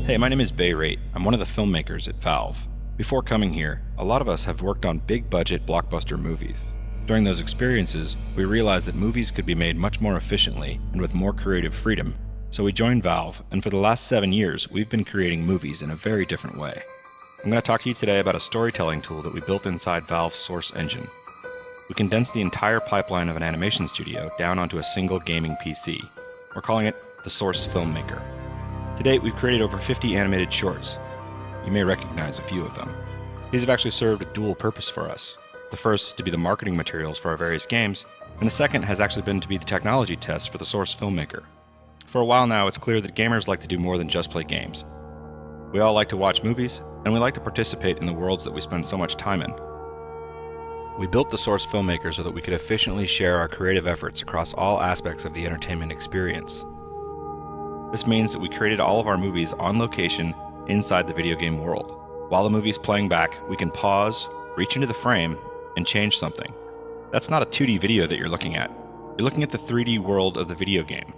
Hey, my name is Bay Rate. I'm one of the filmmakers at Valve. Before coming here, a lot of us have worked on big-budget blockbuster movies. During those experiences, we realized that movies could be made much more efficiently and with more creative freedom. So we joined Valve, and for the last 7 years, we've been creating movies in a very different way. I'm going to talk to you today about a storytelling tool that we built inside Valve's Source engine. We condensed the entire pipeline of an animation studio down onto a single gaming PC. We're calling it the Source Filmmaker. To date, we've created over 50 animated shorts. You may recognize a few of them. These have actually served a dual purpose for us. The first is to be the marketing materials for our various games, and the second has actually been to be the technology test for the Source Filmmaker. For a while now, it's clear that gamers like to do more than just play games. We all like to watch movies, and we like to participate in the worlds that we spend so much time in. We built the Source Filmmaker so that we could efficiently share our creative efforts across all aspects of the entertainment experience. This means that we created all of our movies on location inside the video game world. While the movie is playing back, we can pause, reach into the frame, and change something. That's not a 2D video that you're looking at. You're looking at the 3D world of the video game.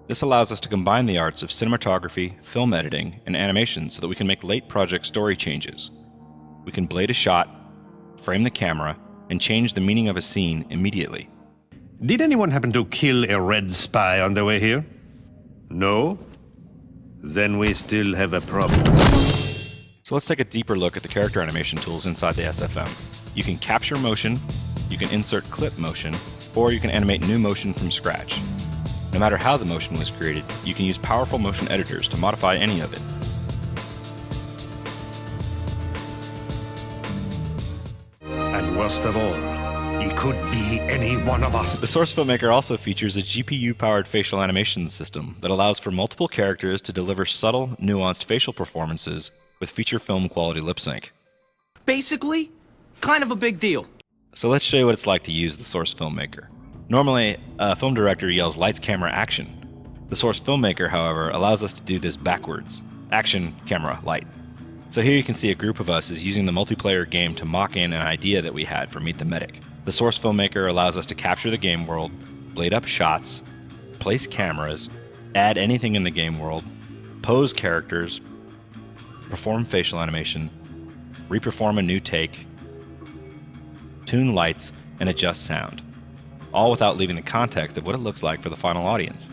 This allows us to combine the arts of cinematography, film editing, and animation so that we can make late project story changes. We can blade a shot, frame the camera, and change the meaning of a scene immediately. Did anyone happen to kill a red spy on their way here? No? Then we still have a problem. So let's take a deeper look at the character animation tools inside the SFM. You can capture motion, you can insert clip motion, or you can animate new motion from scratch. No matter how the motion was created, you can use powerful motion editors to modify any of it. And worst of all, he could be any one of us. The Source Filmmaker also features a GPU-powered facial animation system that allows for multiple characters to deliver subtle, nuanced facial performances with feature film quality lip sync. Basically, kind of a big deal. So let's show you what it's like to use the Source Filmmaker. Normally, a film director yells lights, camera, action. The Source Filmmaker, however, allows us to do this backwards. Action, camera, light. So here you can see a group of us is using the multiplayer game to mock in an idea that we had for Meet the Medic. The Source Filmmaker allows us to capture the game world, blade up shots, place cameras, add anything in the game world, pose characters, perform facial animation, reperform a new take, tune lights, and adjust sound, all without leaving the context of what it looks like for the final audience.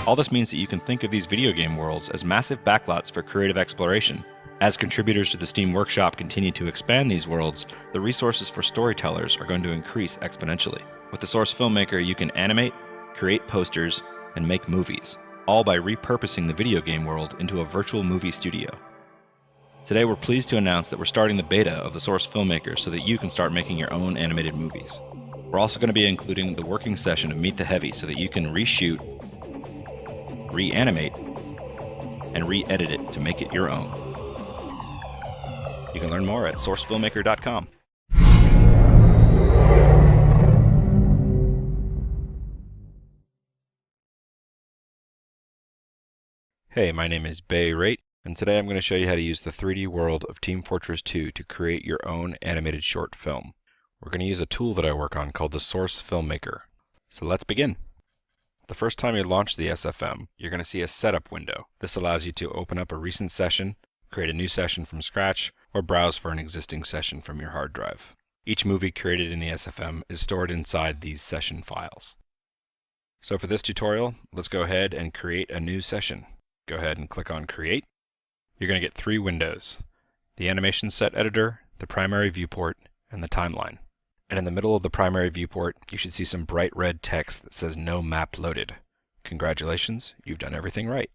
All this means that you can think of these video game worlds as massive backlots for creative exploration. As contributors to the Steam Workshop continue to expand these worlds, the resources for storytellers are going to increase exponentially. With the Source Filmmaker, you can animate, create posters, and make movies, all by repurposing the video game world into a virtual movie studio. Today, we're pleased to announce that we're starting the beta of the Source Filmmaker so that you can start making your own animated movies. We're also going to be including the working session of Meet the Heavy so that you can reshoot, reanimate, and re-edit it to make it your own. You can learn more at sourcefilmmaker.com. Hey, my name is Bay Rate, and today I'm going to show you how to use the 3D world of Team Fortress 2 to create your own animated short film. We're going to use a tool that I work on called the Source Filmmaker. So let's begin. The first time you launch the SFM, you're going to see a setup window. This allows you to open up a recent session, create a new session from scratch, or browse for an existing session from your hard drive. Each movie created in the SFM is stored inside these session files. So for this tutorial, let's go ahead and create a new session. Go ahead and click on Create. You're going to get 3 windows: the animation set editor, the primary viewport, and the timeline. And in the middle of the primary viewport, you should see some bright red text that says No Map Loaded. Congratulations, you've done everything right.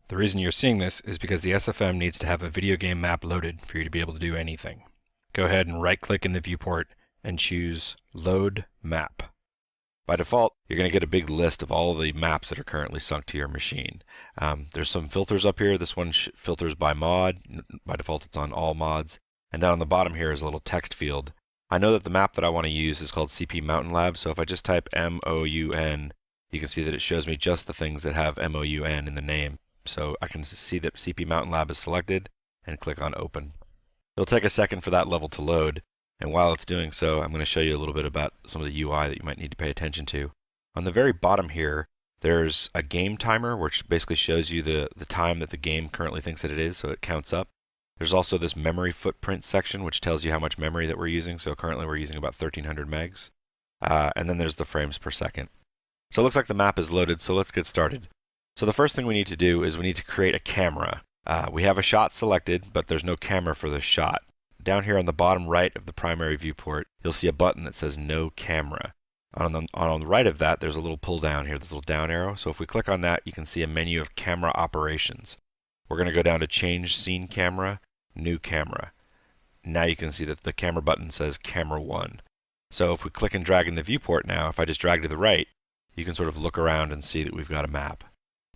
The reason you're seeing this is because the SFM needs to have a video game map loaded for you to be able to do anything. Go ahead and right-click in the viewport and choose Load Map. By default, you're going to get a big list of all of the maps that are currently sunk to your machine. There's some filters up here. This one filters by mod. By default, it's on all mods. And down on the bottom here is a little text field. I know that the map that I want to use is called CP Mountain Lab, so if I just type MOUN, you can see that it shows me just the things that have MOUN in the name. So I can see that CP Mountain Lab is selected and click on Open. It'll take a second for that level to load, and while it's doing so, I'm going to show you a little bit about some of the UI that you might need to pay attention to. On the very bottom here, there's a game timer, which basically shows you the time that the game currently thinks that it is, so it counts up. There's also this memory footprint section, which tells you how much memory that we're using. So currently we're using about 1300 megs. And then there's the frames per second. So it looks like the map is loaded, so let's get started. So the first thing we need to do is we need to create a camera. We have a shot selected, but there's no camera for this shot. Down here on the bottom right of the primary viewport, you'll see a button that says No Camera. On the right of that, there's a little pull down here, this little down arrow. So if we click on that, you can see a menu of camera operations. We're going to go down to Change Scene Camera, New Camera. Now you can see that the camera button says Camera 1. So if we click and drag in the viewport now, if I just drag to the right, you can sort of look around and see that we've got a map.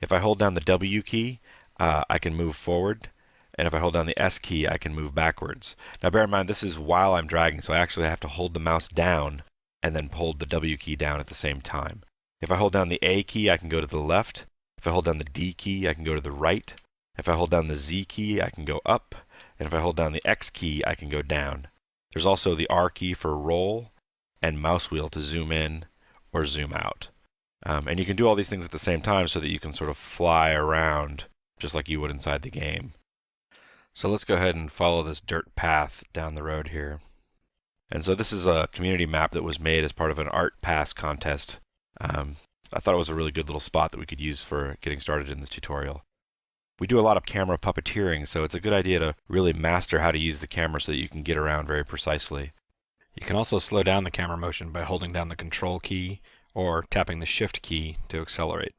If I hold down the W key, I can move forward. And if I hold down the S key, I can move backwards. Now bear in mind, this is while I'm dragging, so I actually have to hold the mouse down and then hold the W key down at the same time. If I hold down the A key, I can go to the left. If I hold down the D key, I can go to the right. If I hold down the Z key, I can go up. And if I hold down the X key, I can go down. There's also the R key for roll and mouse wheel to zoom in or zoom out. And you can do all these things at the same time so that you can sort of fly around just like you would inside the game. So let's go ahead and follow this dirt path down the road here. And so this is a community map that was made as part of an art pass contest. I thought it was a really good little spot that we could use for getting started in this tutorial. We do a lot of camera puppeteering, so it's a good idea to really master how to use the camera so that you can get around very precisely. You can also slow down the camera motion by holding down the Control key or tapping the Shift key to accelerate.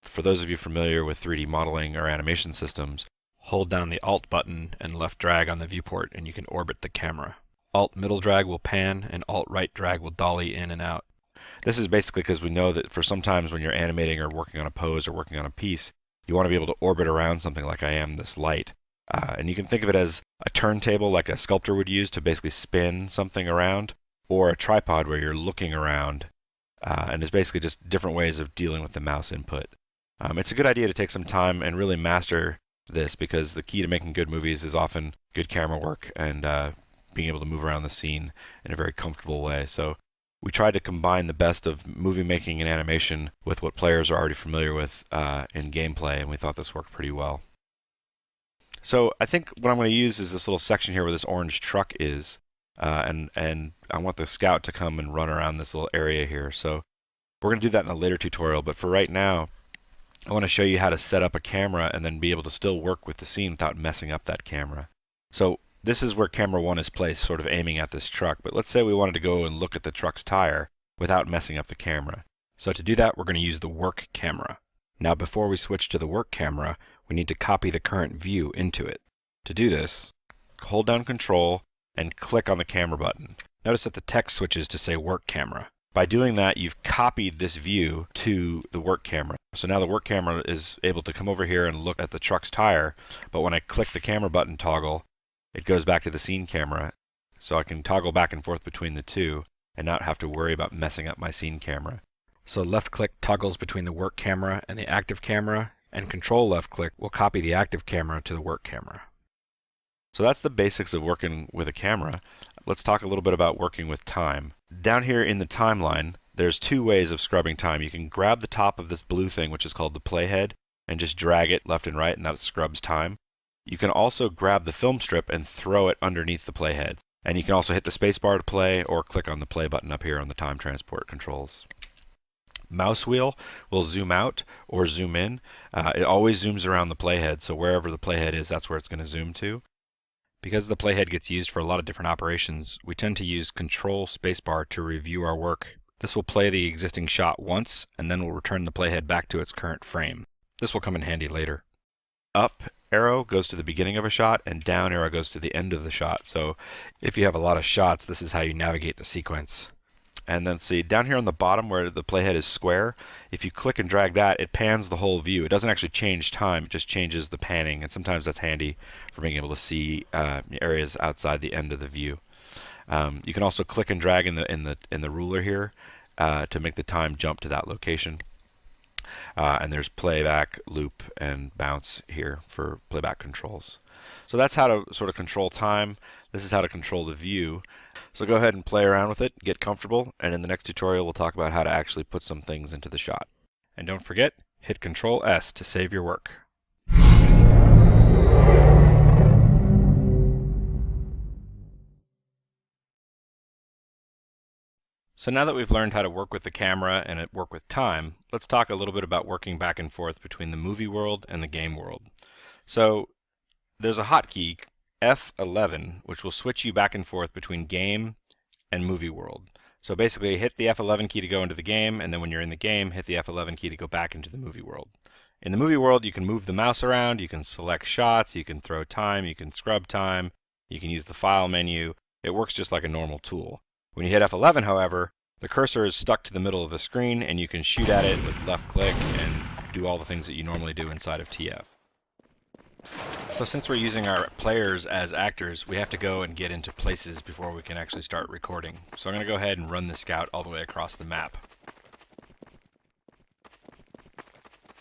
For those of you familiar with 3D modeling or animation systems, hold down the Alt button and left drag on the viewport and you can orbit the camera. Alt middle drag will pan and Alt right drag will dolly in and out. This is basically because we know that for sometimes when you're animating or working on a pose or working on a piece, you want to be able to orbit around something like I am this light. And you can think of it as a turntable like a sculptor would use to basically spin something around, or a tripod where you're looking around. And it's basically just different ways of dealing with the mouse input. It's a good idea to take some time and really master this, because the key to making good movies is often good camera work and being able to move around the scene in a very comfortable way. So we tried to combine the best of movie making and animation with what players are already familiar with in gameplay, and we thought this worked pretty well. So I think what I'm going to use is this little section here where this orange truck is, and I want the scout to come and run around this little area here. So we're going to do that in a later tutorial, but for right now, I want to show you how to set up a camera and then be able to still work with the scene without messing up that camera. So this is where camera 1 is placed, sort of aiming at this truck, but let's say we wanted to go and look at the truck's tire without messing up the camera. So to do that, we're going to use the work camera. Now before we switch to the work camera, we need to copy the current view into it. To do this, hold down Control and click on the camera button. Notice that the text switches to say work camera. By doing that, you've copied this view to the work camera. So now the work camera is able to come over here and look at the truck's tire, but when I click the camera button toggle, it goes back to the scene camera, so I can toggle back and forth between the two and not have to worry about messing up my scene camera. So left click toggles between the work camera and the active camera, and Control left click will copy the active camera to the work camera. So that's the basics of working with a camera. Let's talk a little bit about working with time. Down here in the timeline, there's two ways of scrubbing time. You can grab the top of this blue thing, which is called the playhead, and just drag it left and right, and that scrubs time. You can also grab the film strip and throw it underneath the playhead. And you can also hit the spacebar to play or click on the play button up here on the time transport controls. Mouse wheel will zoom out or zoom in. It always zooms around the playhead, so wherever the playhead is, that's where it's going to zoom to. Because the playhead gets used for a lot of different operations, we tend to use Control spacebar to review our work. This will play the existing shot once, and then will return the playhead back to its current frame. This will come in handy later. Up arrow goes to the beginning of a shot, and down arrow goes to the end of the shot. So if you have a lot of shots, this is how you navigate the sequence. And then see, down here on the bottom where the playhead is square, if you click and drag that, it pans the whole view. It doesn't actually change time, it just changes the panning, and sometimes that's handy for being able to see areas outside the end of the view. You can also click and drag in the ruler here to make the time jump to that location. And there's playback, loop, and bounce here for playback controls. So that's how to sort of control time. This is how to control the view. So go ahead and play around with it, get comfortable, and in the next tutorial we'll talk about how to actually put some things into the shot. And don't forget, hit Control S to save your work. So now that we've learned how to work with the camera and work with time, let's talk a little bit about working back and forth between the movie world and the game world. So there's a hotkey, F11, which will switch you back and forth between game and movie world. So basically hit the F11 key to go into the game, and then when you're in the game, hit the F11 key to go back into the movie world. In the movie world, you can move the mouse around, you can select shots, you can throw time, you can scrub time, you can use the file menu. It works just like a normal tool. When you hit F11, however, the cursor is stuck to the middle of the screen and you can shoot at it with left click and do all the things that you normally do inside of TF. So since we're using our players as actors, we have to go and get into places before we can actually start recording. So I'm going to go ahead and run the scout all the way across the map.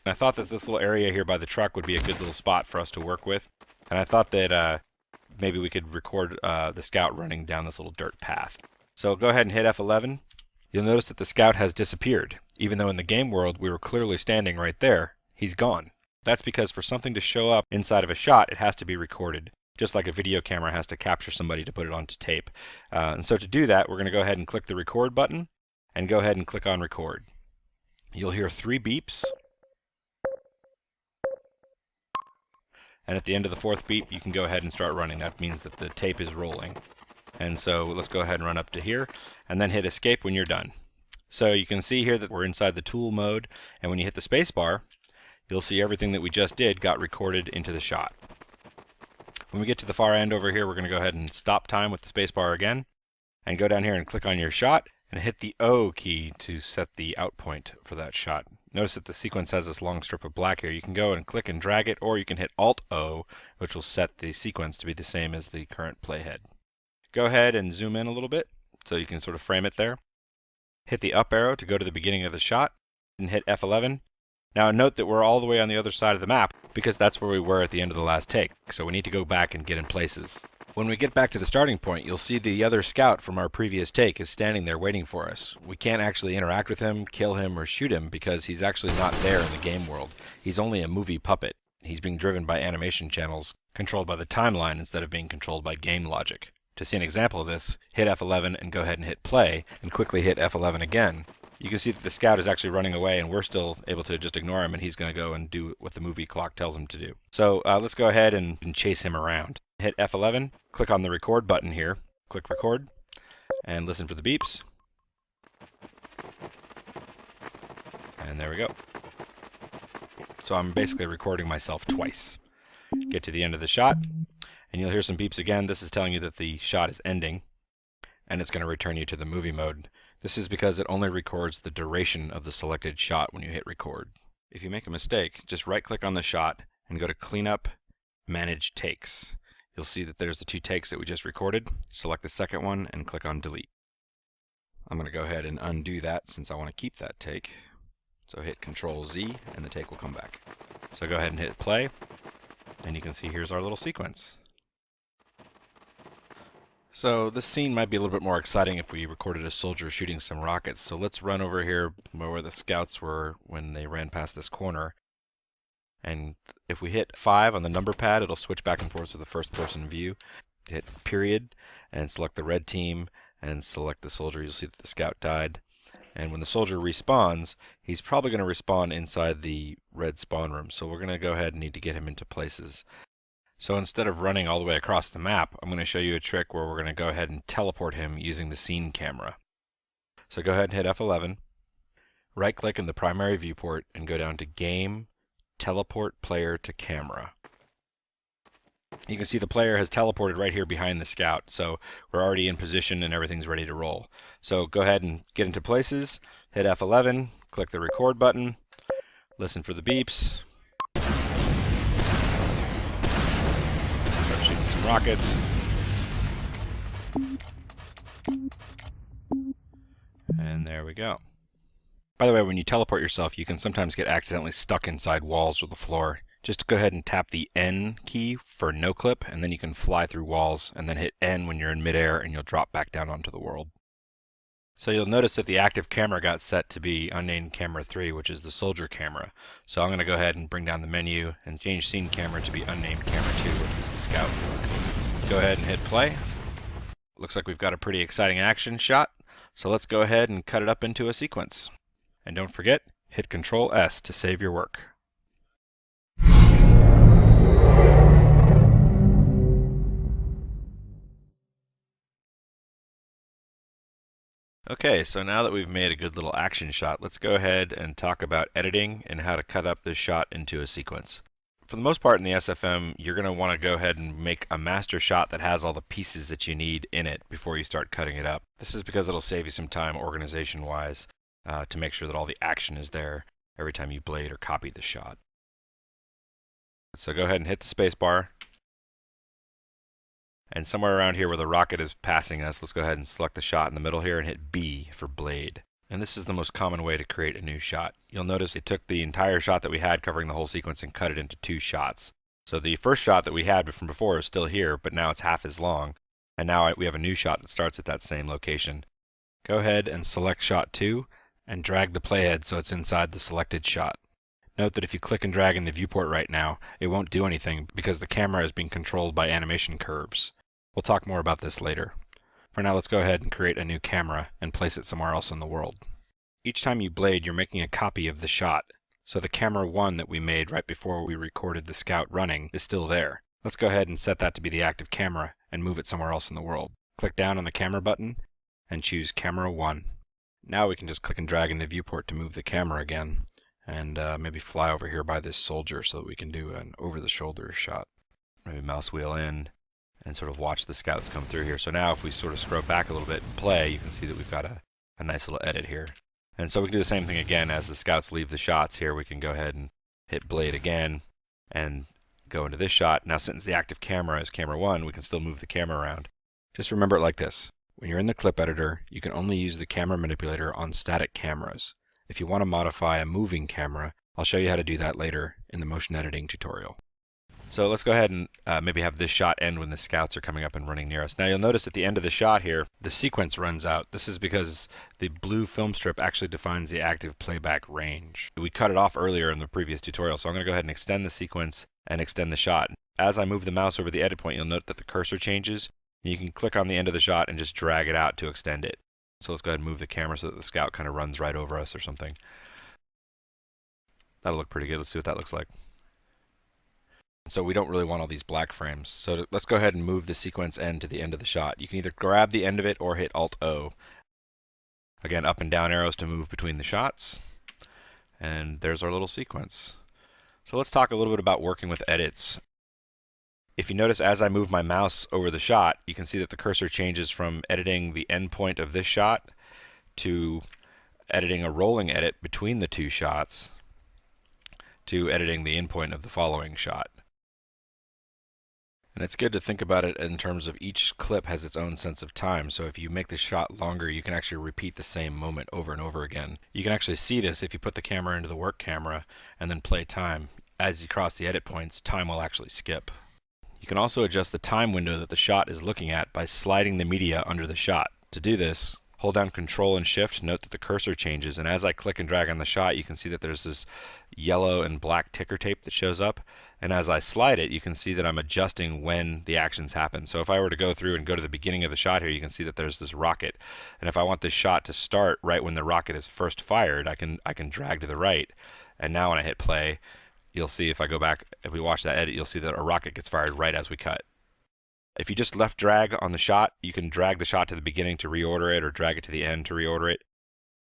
And I thought that this little area here by the truck would be a good little spot for us to work with. And I thought that maybe we could record the scout running down this little dirt path. So go ahead and hit F11. You'll notice that the scout has disappeared. Even though in the game world we were clearly standing right there, he's gone. That's because for something to show up inside of a shot, it has to be recorded. Just like a video camera has to capture somebody to put it onto tape. And so to do that, we're going to go ahead and click the record button and go ahead and click on record. You'll hear 3 beeps. And at the end of the 4th beep, you can go ahead and start running. That means that the tape is rolling. And so let's go ahead and run up to here and then hit escape when you're done. So you can see here that we're inside the tool mode, and when you hit the space bar, you'll see everything that we just did got recorded into the shot. When we get to the far end over here, we're going to go ahead and stop time with the space bar again and go down here and click on your shot and hit the O key to set the out point for that shot. Notice that the sequence has this long strip of black here. You can go and click and drag it, or you can hit Alt-O, which will set the sequence to be the same as the current playhead. Go ahead and zoom in a little bit so you can sort of frame it there. Hit the up arrow to go to the beginning of the shot and hit F11. Now note that we're all the way on the other side of the map because that's where we were at the end of the last take, so we need to go back and get in places. When we get back to the starting point, you'll see the other scout from our previous take is standing there waiting for us. We can't actually interact with him, kill him, or shoot him because he's actually not there in the game world. He's only a movie puppet. He's being driven by animation channels controlled by the timeline instead of being controlled by game logic. To see an example of this, hit F11 and go ahead and hit play, and quickly hit F11 again. You can see that the scout is actually running away, and we're still able to just ignore him, and he's going to go and do what the movie clock tells him to do. So let's go ahead and chase him around. Hit F11, click on the record button here, click record, and listen for the beeps. And there we go. So I'm basically recording myself twice. Get to the end of the shot, and you'll hear some beeps again. This is telling you that the shot is ending, and it's going to return you to the movie mode. This is because it only records the duration of the selected shot when you hit record. If you make a mistake, just right-click on the shot and go to Cleanup, Manage Takes. You'll see that there's the 2 takes that we just recorded. Select the second one and click on Delete. I'm going to go ahead and undo that since I want to keep that take. So hit Control-Z and the take will come back. So go ahead and hit play, and you can see here's our little sequence. So this scene might be a little bit more exciting if we recorded a soldier shooting some rockets. So let's run over here where the scouts were when they ran past this corner. And if we hit 5 on the number pad, it'll switch back and forth to the first person view. Hit period and select the red team and select the soldier. You'll see that the scout died. And when the soldier respawns, he's probably going to respawn inside the red spawn room. So we're going to go ahead and need to get him into places. So instead of running all the way across the map, I'm going to show you a trick where we're going to go ahead and teleport him using the scene camera. So go ahead and hit F11, right-click in the primary viewport, and go down to Game, Teleport Player to Camera. You can see the player has teleported right here behind the scout, so we're already in position and everything's ready to roll. So go ahead and get into places, hit F11, click the record button, listen for the beeps. Start shooting some rockets. And there we go. By the way, when you teleport yourself, you can sometimes get accidentally stuck inside walls or the floor. Just go ahead and tap the N key for no clip, and then you can fly through walls, and then hit N when you're in midair, and you'll drop back down onto the world. So you'll notice that the active camera got set to be unnamed camera 3, which is the soldier camera. So I'm going to go ahead and bring down the menu and change scene camera to be unnamed camera 2, which is the scout. Go ahead and hit play. Looks like we've got a pretty exciting action shot. So let's go ahead and cut it up into a sequence. And don't forget, hit Control S to save your work. Okay, so now that we've made a good little action shot, let's go ahead and talk about editing and how to cut up this shot into a sequence. For the most part in the SFM, you're going to want to go ahead and make a master shot that has all the pieces that you need in it before you start cutting it up. This is because it'll save you some time organization-wise to make sure that all the action is there every time you blade or copy the shot. So go ahead and hit the space bar. And somewhere around here where the rocket is passing us, let's go ahead and select the shot in the middle here and hit B for blade. And this is the most common way to create a new shot. You'll notice it took the entire shot that we had covering the whole sequence and cut it into 2 shots. So the first shot that we had from before is still here, but now it's half as long. And now we have a new shot that starts at that same location. Go ahead and select shot 2 and drag the playhead so it's inside the selected shot. Note that if you click and drag in the viewport right now, it won't do anything because the camera is being controlled by animation curves. We'll talk more about this later. For now, let's go ahead and create a new camera and place it somewhere else in the world. Each time you blade, you're making a copy of the shot. So the camera 1 that we made right before we recorded the scout running is still there. Let's go ahead and set that to be the active camera and move it somewhere else in the world. Click down on the camera button and choose camera 1. Now we can just click and drag in the viewport to move the camera again and maybe fly over here by this soldier so that we can do an over-the-shoulder shot. Maybe mouse wheel in and sort of watch the scouts come through here. So now if we sort of scrub back a little bit and play, you can see that we've got a nice little edit here. And so we can do the same thing again as the scouts leave the shots here. We can go ahead and hit blade again and go into this shot. Now since the active camera is camera 1, we can still move the camera around. Just remember it like this. When you're in the clip editor, you can only use the camera manipulator on static cameras. If you want to modify a moving camera, I'll show you how to do that later in the motion editing tutorial. So let's go ahead and maybe have this shot end when the scouts are coming up and running near us. Now you'll notice at the end of the shot here, the sequence runs out. This is because the blue film strip actually defines the active playback range. We cut it off earlier in the previous tutorial, so I'm going to go ahead and extend the sequence and extend the shot. As I move the mouse over the edit point, you'll note that the cursor changes. And you can click on the end of the shot and just drag it out to extend it. So let's go ahead and move the camera so that the scout kind of runs right over us or something. That'll look pretty good. Let's see what that looks like. So we don't really want all these black frames. So let's go ahead and move the sequence end to the end of the shot. You can either grab the end of it or hit Alt-O. Again, up and down arrows to move between the shots. And there's our little sequence. So let's talk a little bit about working with edits. If you notice as I move my mouse over the shot, you can see that the cursor changes from editing the end point of this shot to editing a rolling edit between the 2 shots to editing the end point of the following shot. And it's good to think about it in terms of each clip has its own sense of time. So if you make the shot longer, you can actually repeat the same moment over and over again. You can actually see this if you put the camera into the work camera and then play time. As you cross the edit points, time will actually skip. You can also adjust the time window that the shot is looking at by sliding the media under the shot. To do this, hold down Control and Shift, note that the cursor changes, and as I click and drag on the shot, you can see that there's this yellow and black ticker tape that shows up. And as I slide it, you can see that I'm adjusting when the actions happen. So if I were to go through and go to the beginning of the shot here, you can see that there's this rocket. And if I want this shot to start right when the rocket is first fired, I can drag to the right. And now when I hit play, you'll see if I go back, if we watch that edit, you'll see that a rocket gets fired right as we cut. If you just left drag on the shot, you can drag the shot to the beginning to reorder it or drag it to the end to reorder it.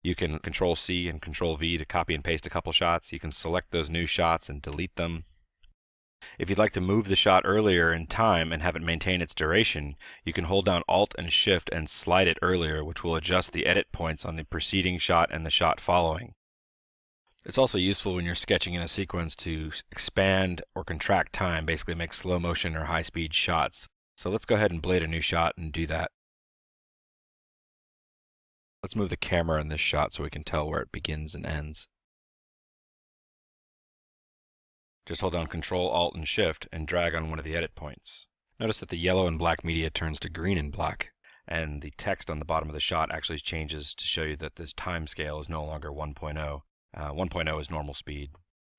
You can Control C and Control V to copy and paste a couple shots. You can select those new shots and delete them. If you'd like to move the shot earlier in time and have it maintain its duration, you can hold down Alt and Shift and slide it earlier, which will adjust the edit points on the preceding shot and the shot following. It's also useful when you're sketching in a sequence to expand or contract time, basically make slow motion or high speed shots. So let's go ahead and blade a new shot and do that. Let's move the camera in this shot so we can tell where it begins and ends. Just hold down Control, Alt, and Shift and drag on one of the edit points. Notice that the yellow and black media turns to green and black, and the text on the bottom of the shot actually changes to show you that this time scale is no longer 1.0. 1.0 is normal speed.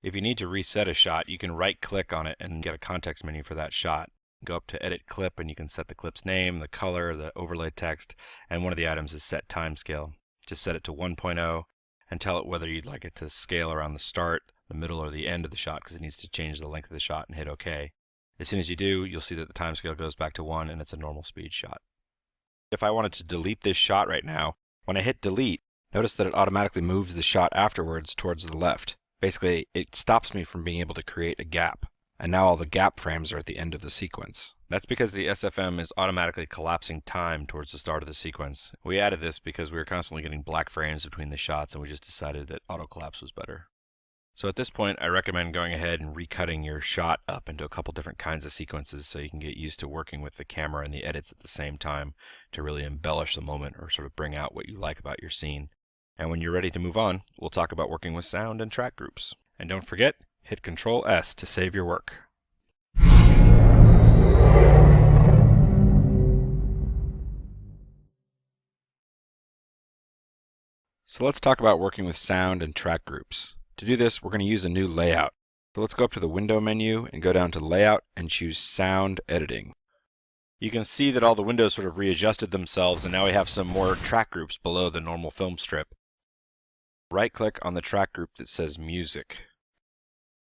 If you need to reset a shot, you can right-click on it and get a context menu for that shot. Go up to Edit Clip, and you can set the clip's name, the color, the overlay text, and one of the items is Set Time Scale. Just set it to 1.0 and tell it whether you'd like it to scale around the start, the middle, or the end of the shot, because it needs to change the length of the shot, and hit OK. As soon as you do, you'll see that the time scale goes back to 1 and it's a normal speed shot. If I wanted to delete this shot right now, when I hit delete, notice that it automatically moves the shot afterwards towards the left. Basically, it stops me from being able to create a gap. And now all the gap frames are at the end of the sequence. That's because the SFM is automatically collapsing time towards the start of the sequence. We added this because we were constantly getting black frames between the shots, and we just decided that auto collapse was better. So at this point, I recommend going ahead and recutting your shot up into a couple different kinds of sequences so you can get used to working with the camera and the edits at the same time to really embellish the moment or sort of bring out what you like about your scene. And when you're ready to move on, we'll talk about working with sound and track groups. And don't forget, hit Control S to save your work. So let's talk about working with sound and track groups. To do this, we're going to use a new layout. So let's go up to the window menu and go down to Layout and choose Sound Editing. You can see that all the windows sort of readjusted themselves, and now we have some more track groups below the normal film strip. Right-click on the track group that says Music.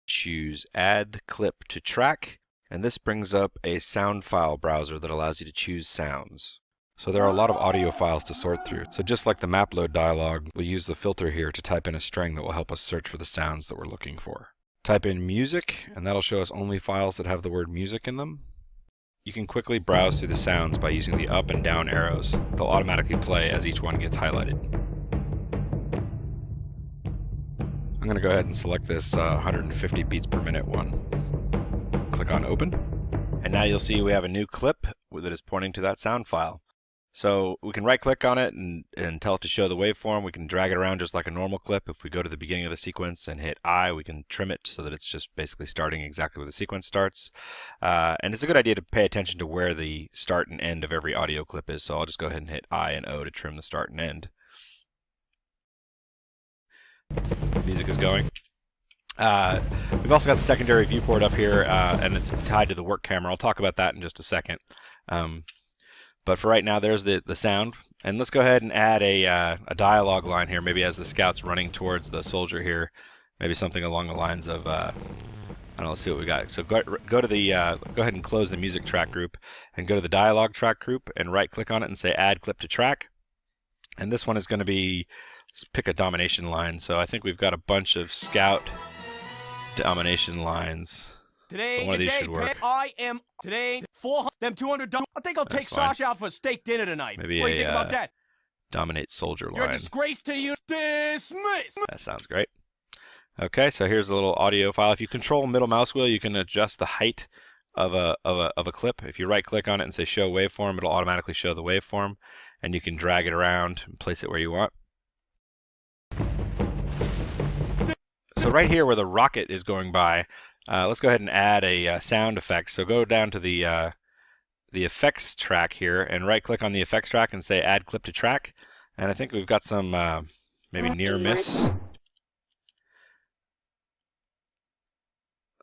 Choose Add Clip to Track, and this brings up a sound file browser that allows you to choose sounds. So there are a lot of audio files to sort through. So just like the map load dialog, we'll use the filter here to type in a string that will help us search for the sounds that we're looking for. Type in music, and that'll show us only files that have the word music in them. You can quickly browse through the sounds by using the up and down arrows. They'll automatically play as each one gets highlighted. I'm going to go ahead and select this 150 beats per minute one. Click on Open. And now you'll see we have a new clip that is pointing to that sound file. So we can right click on it and tell it to show the waveform. We can drag it around just like a normal clip. If we go to the beginning of the sequence and hit I, we can trim it so that it's just basically starting exactly where the sequence starts. And it's a good idea to pay attention to where the start and end of every audio clip is. So I'll just go ahead and hit I and O to trim the start and end. Music is going. We've also got the secondary viewport up here, and it's tied to the work camera. I'll talk about that in just a second. But for right now, there's the sound. And let's go ahead and add a dialogue line here, maybe as the scout's running towards the soldier here. Maybe something along the lines of, I don't know, let's see what we got. So go to the, go ahead and close the music track group, and go to the dialogue track group, and right-click on it and say Add Clip to Track. And this one is going to be, let's pick a domination line. So I think we've got a bunch of scout domination lines. Today, so one of these should work. I am today 400. Them $200. I think I'll take Sasha out for a steak dinner tonight. Maybe what do you think about that? Dominate soldier line. You're a disgrace to you. Dismiss. That sounds great. Okay, so here's a little audio file. If you control middle mouse wheel, you can adjust the height of a clip. If you right-click on it and say Show Waveform, it'll automatically show the waveform, and you can drag it around and place it where you want. So right here where the rocket is going by, let's go ahead and add a sound effect. So go down to the effects track here and right-click on the effects track and say Add Clip to Track. And I think we've got some maybe near miss.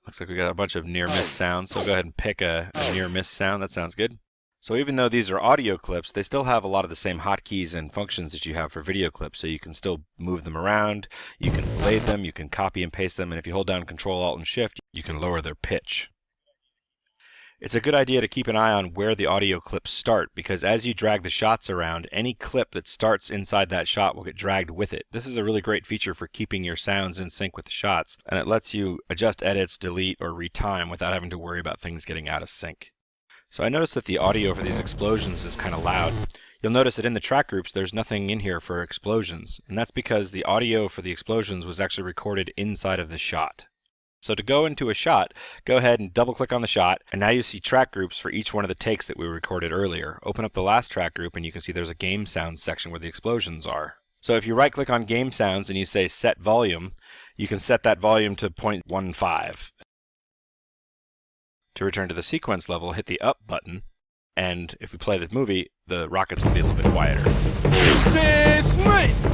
Looks like we got a bunch of near miss sounds. So go ahead and pick a near miss sound. That sounds good. So even though these are audio clips, they still have a lot of the same hotkeys and functions that you have for video clips. So you can still move them around, you can blade them, you can copy and paste them, and if you hold down Control, Alt, and Shift, you can lower their pitch. It's a good idea to keep an eye on where the audio clips start, because as you drag the shots around, any clip that starts inside that shot will get dragged with it. This is a really great feature for keeping your sounds in sync with the shots, and it lets you adjust edits, delete, or retime without having to worry about things getting out of sync. So I noticed that the audio for these explosions is kind of loud. You'll notice that in the track groups there's nothing in here for explosions, and that's because the audio for the explosions was actually recorded inside of the shot. So to go into a shot, go ahead and double click on the shot, and now you see track groups for each one of the takes that we recorded earlier. Open up the last track group and you can see there's a game sounds section where the explosions are. So if you right click on game sounds and you say set volume, you can set that volume to 0.15. To return to the sequence level, hit the up button, and if we play the movie, the rockets will be a little bit quieter. Dismiss!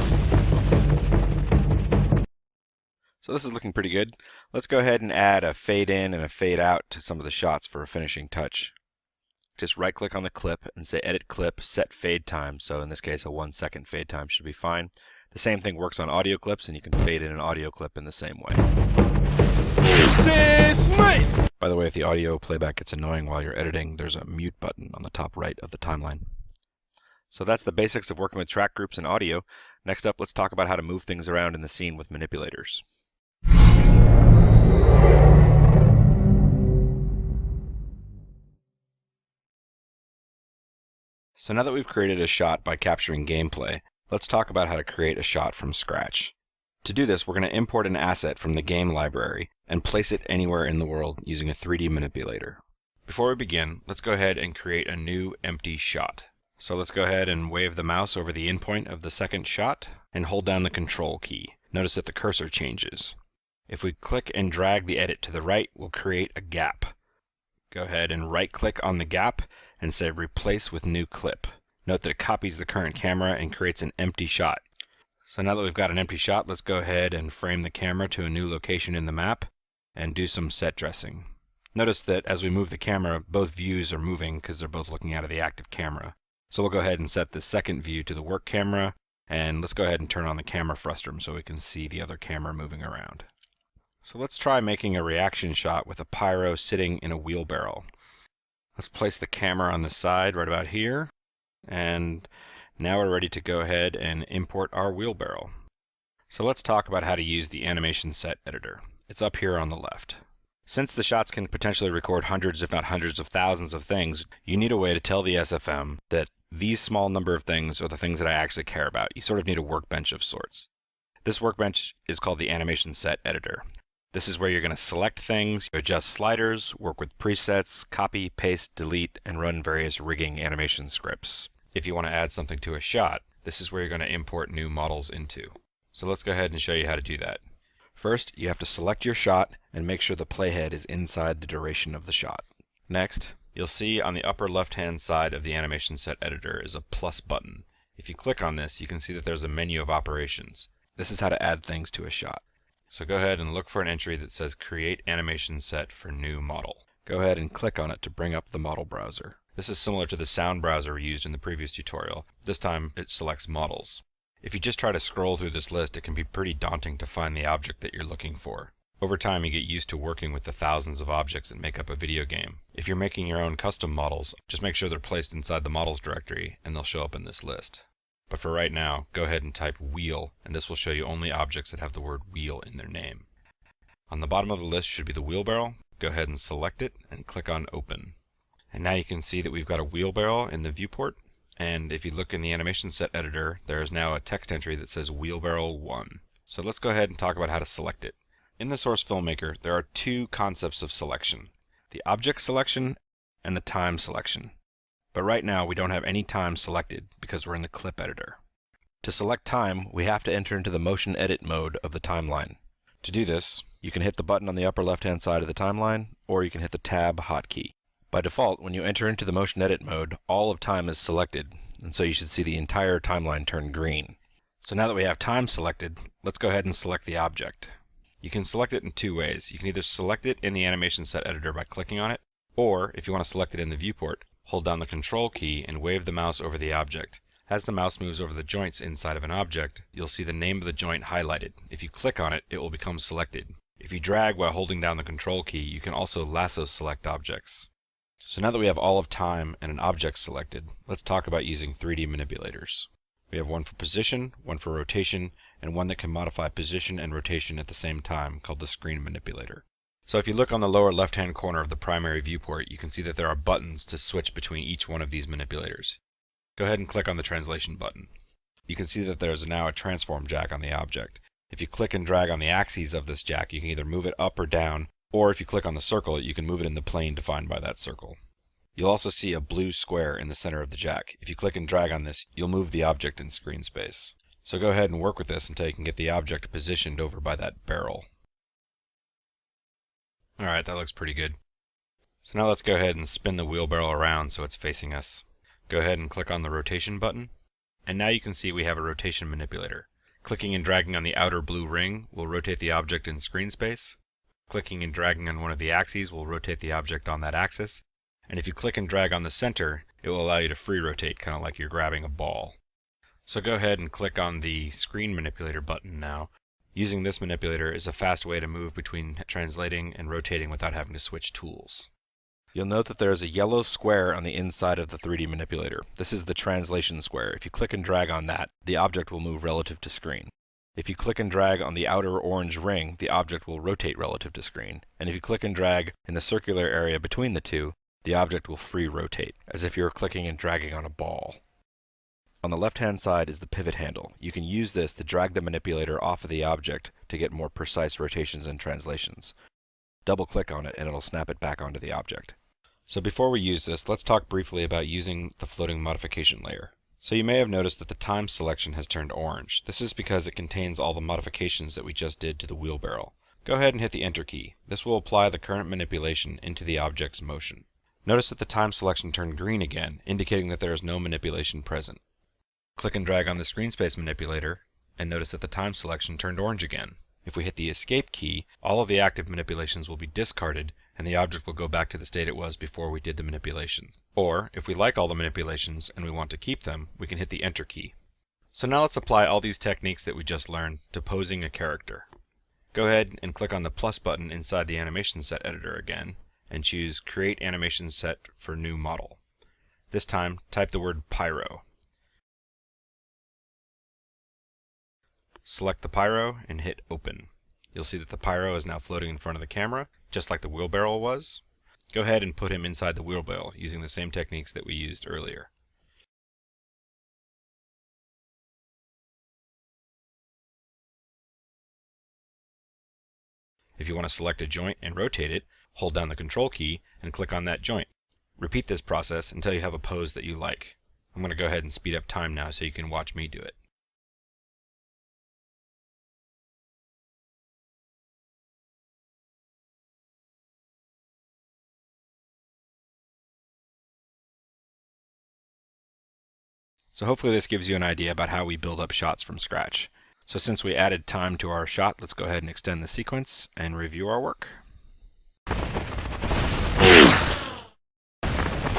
So this is looking pretty good. Let's go ahead and add a fade in and a fade out to some of the shots for a finishing touch. Just right click on the clip and say edit clip, set fade time. So in this case a 1 second fade time should be fine. The same thing works on audio clips, and you can fade in an audio clip in the same way. Dismiss! By the way, if the audio playback gets annoying while you're editing, there's a mute button on the top right of the timeline. So that's the basics of working with track groups and audio. Next up, let's talk about how to move things around in the scene with manipulators. So now that we've created a shot by capturing gameplay, let's talk about how to create a shot from scratch. To do this, we're going to import an asset from the game library and place it anywhere in the world using a 3D manipulator. Before we begin, let's go ahead and create a new empty shot. So let's go ahead and wave the mouse over the endpoint of the second shot and hold down the control key. Notice that the cursor changes. If we click and drag the edit to the right, we'll create a gap. Go ahead and right click on the gap and say replace with new clip. Note that it copies the current camera and creates an empty shot. So now that we've got an empty shot, let's go ahead and frame the camera to a new location in the map and do some set dressing. Notice that as we move the camera, both views are moving because they're both looking out of the active camera. So we'll go ahead and set the second view to the work camera, and let's go ahead and turn on the camera frustum so we can see the other camera moving around. So let's try making a reaction shot with a pyro sitting in a wheelbarrow. Let's place the camera on the side right about here, and now we're ready to go ahead and import our wheelbarrow. So let's talk about how to use the animation set editor. It's up here on the left. Since the shots can potentially record hundreds if not hundreds of thousands of things, you need a way to tell the SFM that these small number of things are the things that I actually care about. You sort of need a workbench of sorts. This workbench is called the animation set editor. This is where you're going to select things, adjust sliders, work with presets, copy, paste, delete, and run various rigging animation scripts. If you want to add something to a shot, this is where you're going to import new models into. So let's go ahead and show you how to do that. First, you have to select your shot and make sure the playhead is inside the duration of the shot. Next, you'll see on the upper left-hand side of the animation set editor is a plus button. If you click on this, you can see that there's a menu of operations. This is how to add things to a shot. So go ahead and look for an entry that says Create Animation Set for New Model. Go ahead and click on it to bring up the model browser. This is similar to the sound browser we used in the previous tutorial. This time it selects models. If you just try to scroll through this list, it can be pretty daunting to find the object that you're looking for. Over time, you get used to working with the thousands of objects that make up a video game. If you're making your own custom models, just make sure they're placed inside the models directory and they'll show up in this list. But for right now, go ahead and type wheel, and this will show you only objects that have the word wheel in their name. On the bottom of the list should be the wheelbarrow. Go ahead and select it and click on open. And now you can see that we've got a wheelbarrow in the viewport. And if you look in the animation set editor, there is now a text entry that says wheelbarrow 1. So let's go ahead and talk about how to select it. In the source Filmmaker, there are two concepts of selection: the object selection and the time selection. But right now we don't have any time selected because we're in the clip editor. To select time, we have to enter into the motion edit mode of the timeline. To do this, you can hit the button on the upper left-hand side of the timeline, or you can hit the tab hotkey. By default, when you enter into the motion edit mode, all of time is selected, and so you should see the entire timeline turn green. So now that we have time selected, let's go ahead and select the object. You can select it in two ways. You can either select it in the animation set editor by clicking on it, or if you want to select it in the viewport, hold down the control key and wave the mouse over the object. As the mouse moves over the joints inside of an object, you'll see the name of the joint highlighted. If you click on it, it will become selected. If you drag while holding down the control key, you can also lasso select objects. So now that we have all of time and an object selected, let's talk about using 3D manipulators. We have one for position, one for rotation, and one that can modify position and rotation at the same time, called the screen manipulator. So if you look on the lower left-hand corner of the primary viewport, you can see that there are buttons to switch between each one of these manipulators. Go ahead and click on the translation button. You can see that there is now a transform jack on the object. If you click and drag on the axes of this jack, you can either move it up or down, or if you click on the circle, you can move it in the plane defined by that circle. You'll also see a blue square in the center of the jack. If you click and drag on this, you'll move the object in screen space. So go ahead and work with this until you can get the object positioned over by that barrel. Alright, that looks pretty good. So now let's go ahead and spin the wheelbarrow around so it's facing us. Go ahead and click on the rotation button, and now you can see we have a rotation manipulator. Clicking and dragging on the outer blue ring will rotate the object in screen space. Clicking and dragging on one of the axes will rotate the object on that axis. And if you click and drag on the center, it will allow you to free rotate, kind of like you're grabbing a ball. So go ahead and click on the screen manipulator button now. Using this manipulator is a fast way to move between translating and rotating without having to switch tools. You'll note that there is a yellow square on the inside of the 3D manipulator. This is the translation square. If you click and drag on that, the object will move relative to screen. If you click and drag on the outer orange ring, the object will rotate relative to screen. And if you click and drag in the circular area between the two, the object will free rotate, as if you were clicking and dragging on a ball. On the left-hand side is the pivot handle. You can use this to drag the manipulator off of the object to get more precise rotations and translations. Double-click on it and it'll snap it back onto the object. So before we use this, let's talk briefly about using the floating modification layer. So you may have noticed that the time selection has turned orange. This is because it contains all the modifications that we just did to the wheelbarrow. Go ahead and hit the Enter key. This will apply the current manipulation into the object's motion. Notice that the time selection turned green again, indicating that there is no manipulation present. Click and drag on the screen space manipulator, and notice that the time selection turned orange again. If we hit the Escape key, all of the active manipulations will be discarded, and the object will go back to the state it was before we did the manipulation. Or, if we like all the manipulations and we want to keep them, we can hit the Enter key. So now let's apply all these techniques that we just learned to posing a character. Go ahead and click on the plus button inside the animation set editor again, and choose Create Animation Set for New Model. This time, type the word Pyro. Select the pyro and hit Open. You'll see that the pyro is now floating in front of the camera, just like the wheelbarrow was. Go ahead and put him inside the wheelbarrow using the same techniques that we used earlier. If you want to select a joint and rotate it, hold down the Control key and click on that joint. Repeat this process until you have a pose that you like. I'm going to go ahead and speed up time now so you can watch me do it. So hopefully this gives you an idea about how we build up shots from scratch. So since we added time to our shot, let's go ahead and extend the sequence and review our work.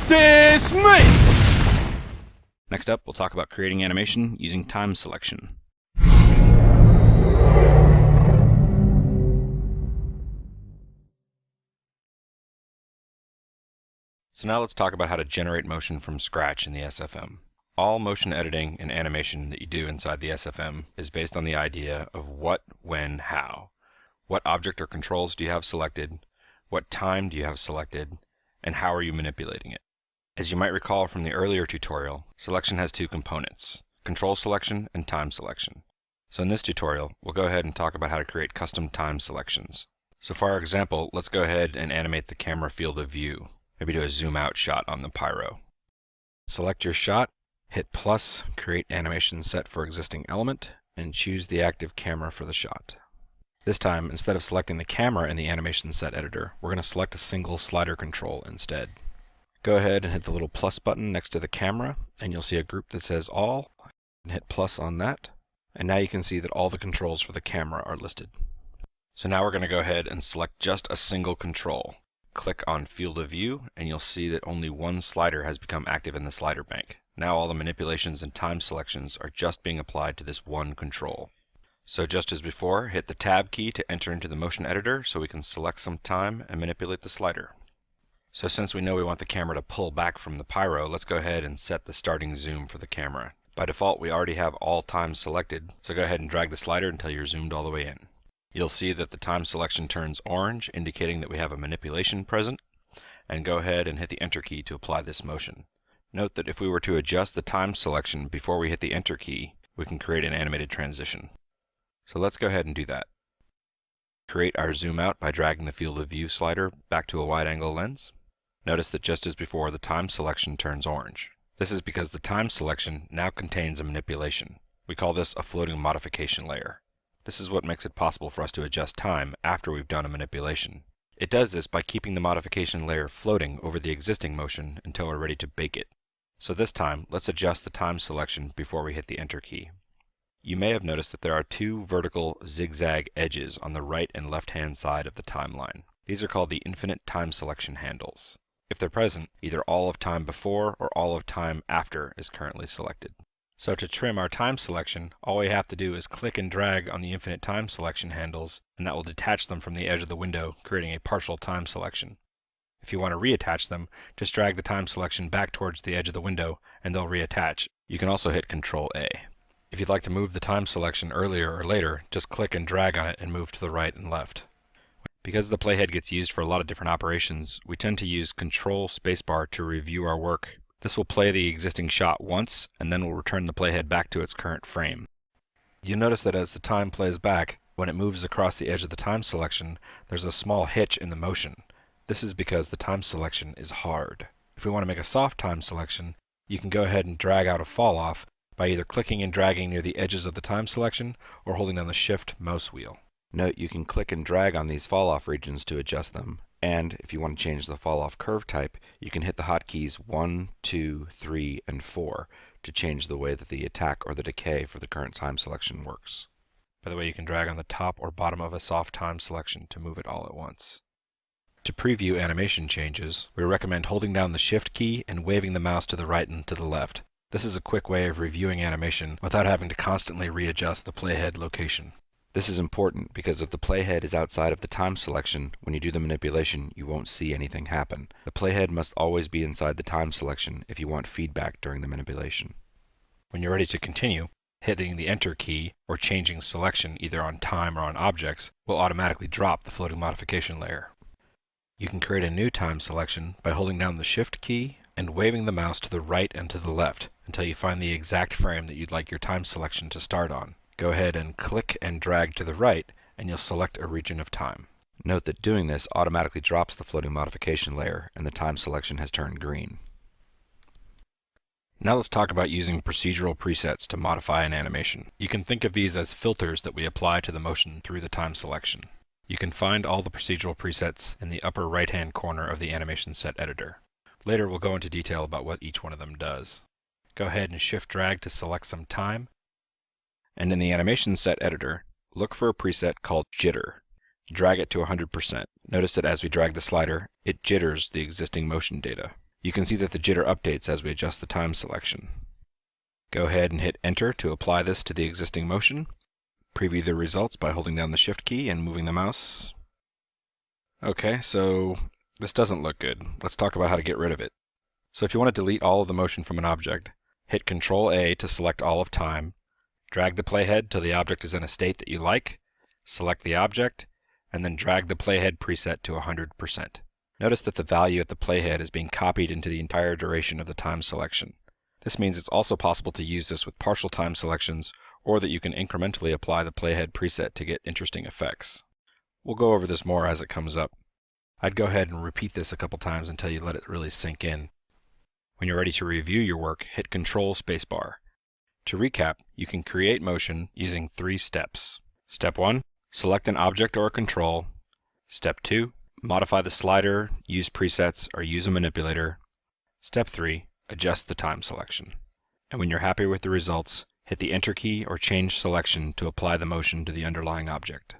Dismiss! Next up, we'll talk about creating animation using time selection. So now let's talk about how to generate motion from scratch in the SFM. All motion editing and animation that you do inside the SFM is based on the idea of what, when, how. What object or controls do you have selected? What time do you have selected? And how are you manipulating it? As you might recall from the earlier tutorial, selection has two components, control selection and time selection. So in this tutorial, we'll go ahead and talk about how to create custom time selections. So for our example, let's go ahead and animate the camera field of view. Maybe do a zoom out shot on the pyro. Select your shot. Hit plus, create animation set for existing element, and choose the active camera for the shot. This time, instead of selecting the camera in the animation set editor, we're going to select a single slider control instead. Go ahead and hit the little plus button next to the camera, and you'll see a group that says All, and hit plus on that. And now you can see that all the controls for the camera are listed. So now we're going to go ahead and select just a single control. Click on Field of View, and you'll see that only one slider has become active in the slider bank. Now all the manipulations and time selections are just being applied to this one control. So just as before, hit the Tab key to enter into the motion editor so we can select some time and manipulate the slider. So since we know we want the camera to pull back from the pyro, let's go ahead and set the starting zoom for the camera. By default, we already have all times selected, so go ahead and drag the slider until you're zoomed all the way in. You'll see that the time selection turns orange, indicating that we have a manipulation present, and go ahead and hit the Enter key to apply this motion. Note that if we were to adjust the time selection before we hit the Enter key, we can create an animated transition. So let's go ahead and do that. Create our zoom out by dragging the field of view slider back to a wide angle lens. Notice that just as before, the time selection turns orange. This is because the time selection now contains a manipulation. We call this a floating modification layer. This is what makes it possible for us to adjust time after we've done a manipulation. It does this by keeping the modification layer floating over the existing motion until we're ready to bake it. So this time, let's adjust the time selection before we hit the Enter key. You may have noticed that there are two vertical zigzag edges on the right and left-hand side of the timeline. These are called the infinite time selection handles. If they're present, either all of time before or all of time after is currently selected. So to trim our time selection, all we have to do is click and drag on the infinite time selection handles, and that will detach them from the edge of the window, creating a partial time selection. If you want to reattach them, just drag the time selection back towards the edge of the window, and they'll reattach. You can also hit Ctrl A. If you'd like to move the time selection earlier or later, just click and drag on it and move to the right and left. Because the playhead gets used for a lot of different operations, we tend to use Control Spacebar to review our work. This will play the existing shot once, and then will return the playhead back to its current frame. You'll notice that as the time plays back, when it moves across the edge of the time selection, there's a small hitch in the motion. This is because the time selection is hard. If we want to make a soft time selection, you can go ahead and drag out a fall off by either clicking and dragging near the edges of the time selection or holding down the Shift mouse wheel. Note you can click and drag on these fall-off regions to adjust them, and if you want to change the fall-off curve type, you can hit the hotkeys 1, 2, 3, and 4 to change the way that the attack or the decay for the current time selection works. By the way, you can drag on the top or bottom of a soft time selection to move it all at once. To preview animation changes, we recommend holding down the Shift key and waving the mouse to the right and to the left. This is a quick way of reviewing animation without having to constantly readjust the playhead location. This is important because if the playhead is outside of the time selection, when you do the manipulation, you won't see anything happen. The playhead must always be inside the time selection if you want feedback during the manipulation. When you're ready to continue, hitting the Enter key or changing selection either on time or on objects will automatically drop the floating modification layer. You can create a new time selection by holding down the Shift key and waving the mouse to the right and to the left until you find the exact frame that you'd like your time selection to start on. Go ahead and click and drag to the right, and you'll select a region of time. Note that doing this automatically drops the floating modification layer, and the time selection has turned green. Now let's talk about using procedural presets to modify an animation. You can think of these as filters that we apply to the motion through the time selection. You can find all the procedural presets in the upper right-hand corner of the animation set editor. Later we'll go into detail about what each one of them does. Go ahead and shift drag to select some time. And in the animation set editor, look for a preset called Jitter. Drag it to 100%. Notice that as we drag the slider, it jitters the existing motion data. You can see that the jitter updates as we adjust the time selection. Go ahead and hit Enter to apply this to the existing motion. Preview the results by holding down the Shift key and moving the mouse. Okay, so this doesn't look good. Let's talk about how to get rid of it. So if you want to delete all of the motion from an object, hit Ctrl A to select all of time. Drag the playhead till the object is in a state that you like, select the object, and then drag the playhead preset to 100%. Notice that the value at the playhead is being copied into the entire duration of the time selection. This means it's also possible to use this with partial time selections, or that you can incrementally apply the playhead preset to get interesting effects. We'll go over this more as it comes up. I'd go ahead and repeat this a couple times until you let it really sink in. When you're ready to review your work, hit Control Spacebar. To recap, you can create motion using 3 steps. Step 1, select an object or a control. Step 2, modify the slider, use presets, or use a manipulator. Step 3, adjust the time selection. And when you're happy with the results, hit the Enter key or change selection to apply the motion to the underlying object.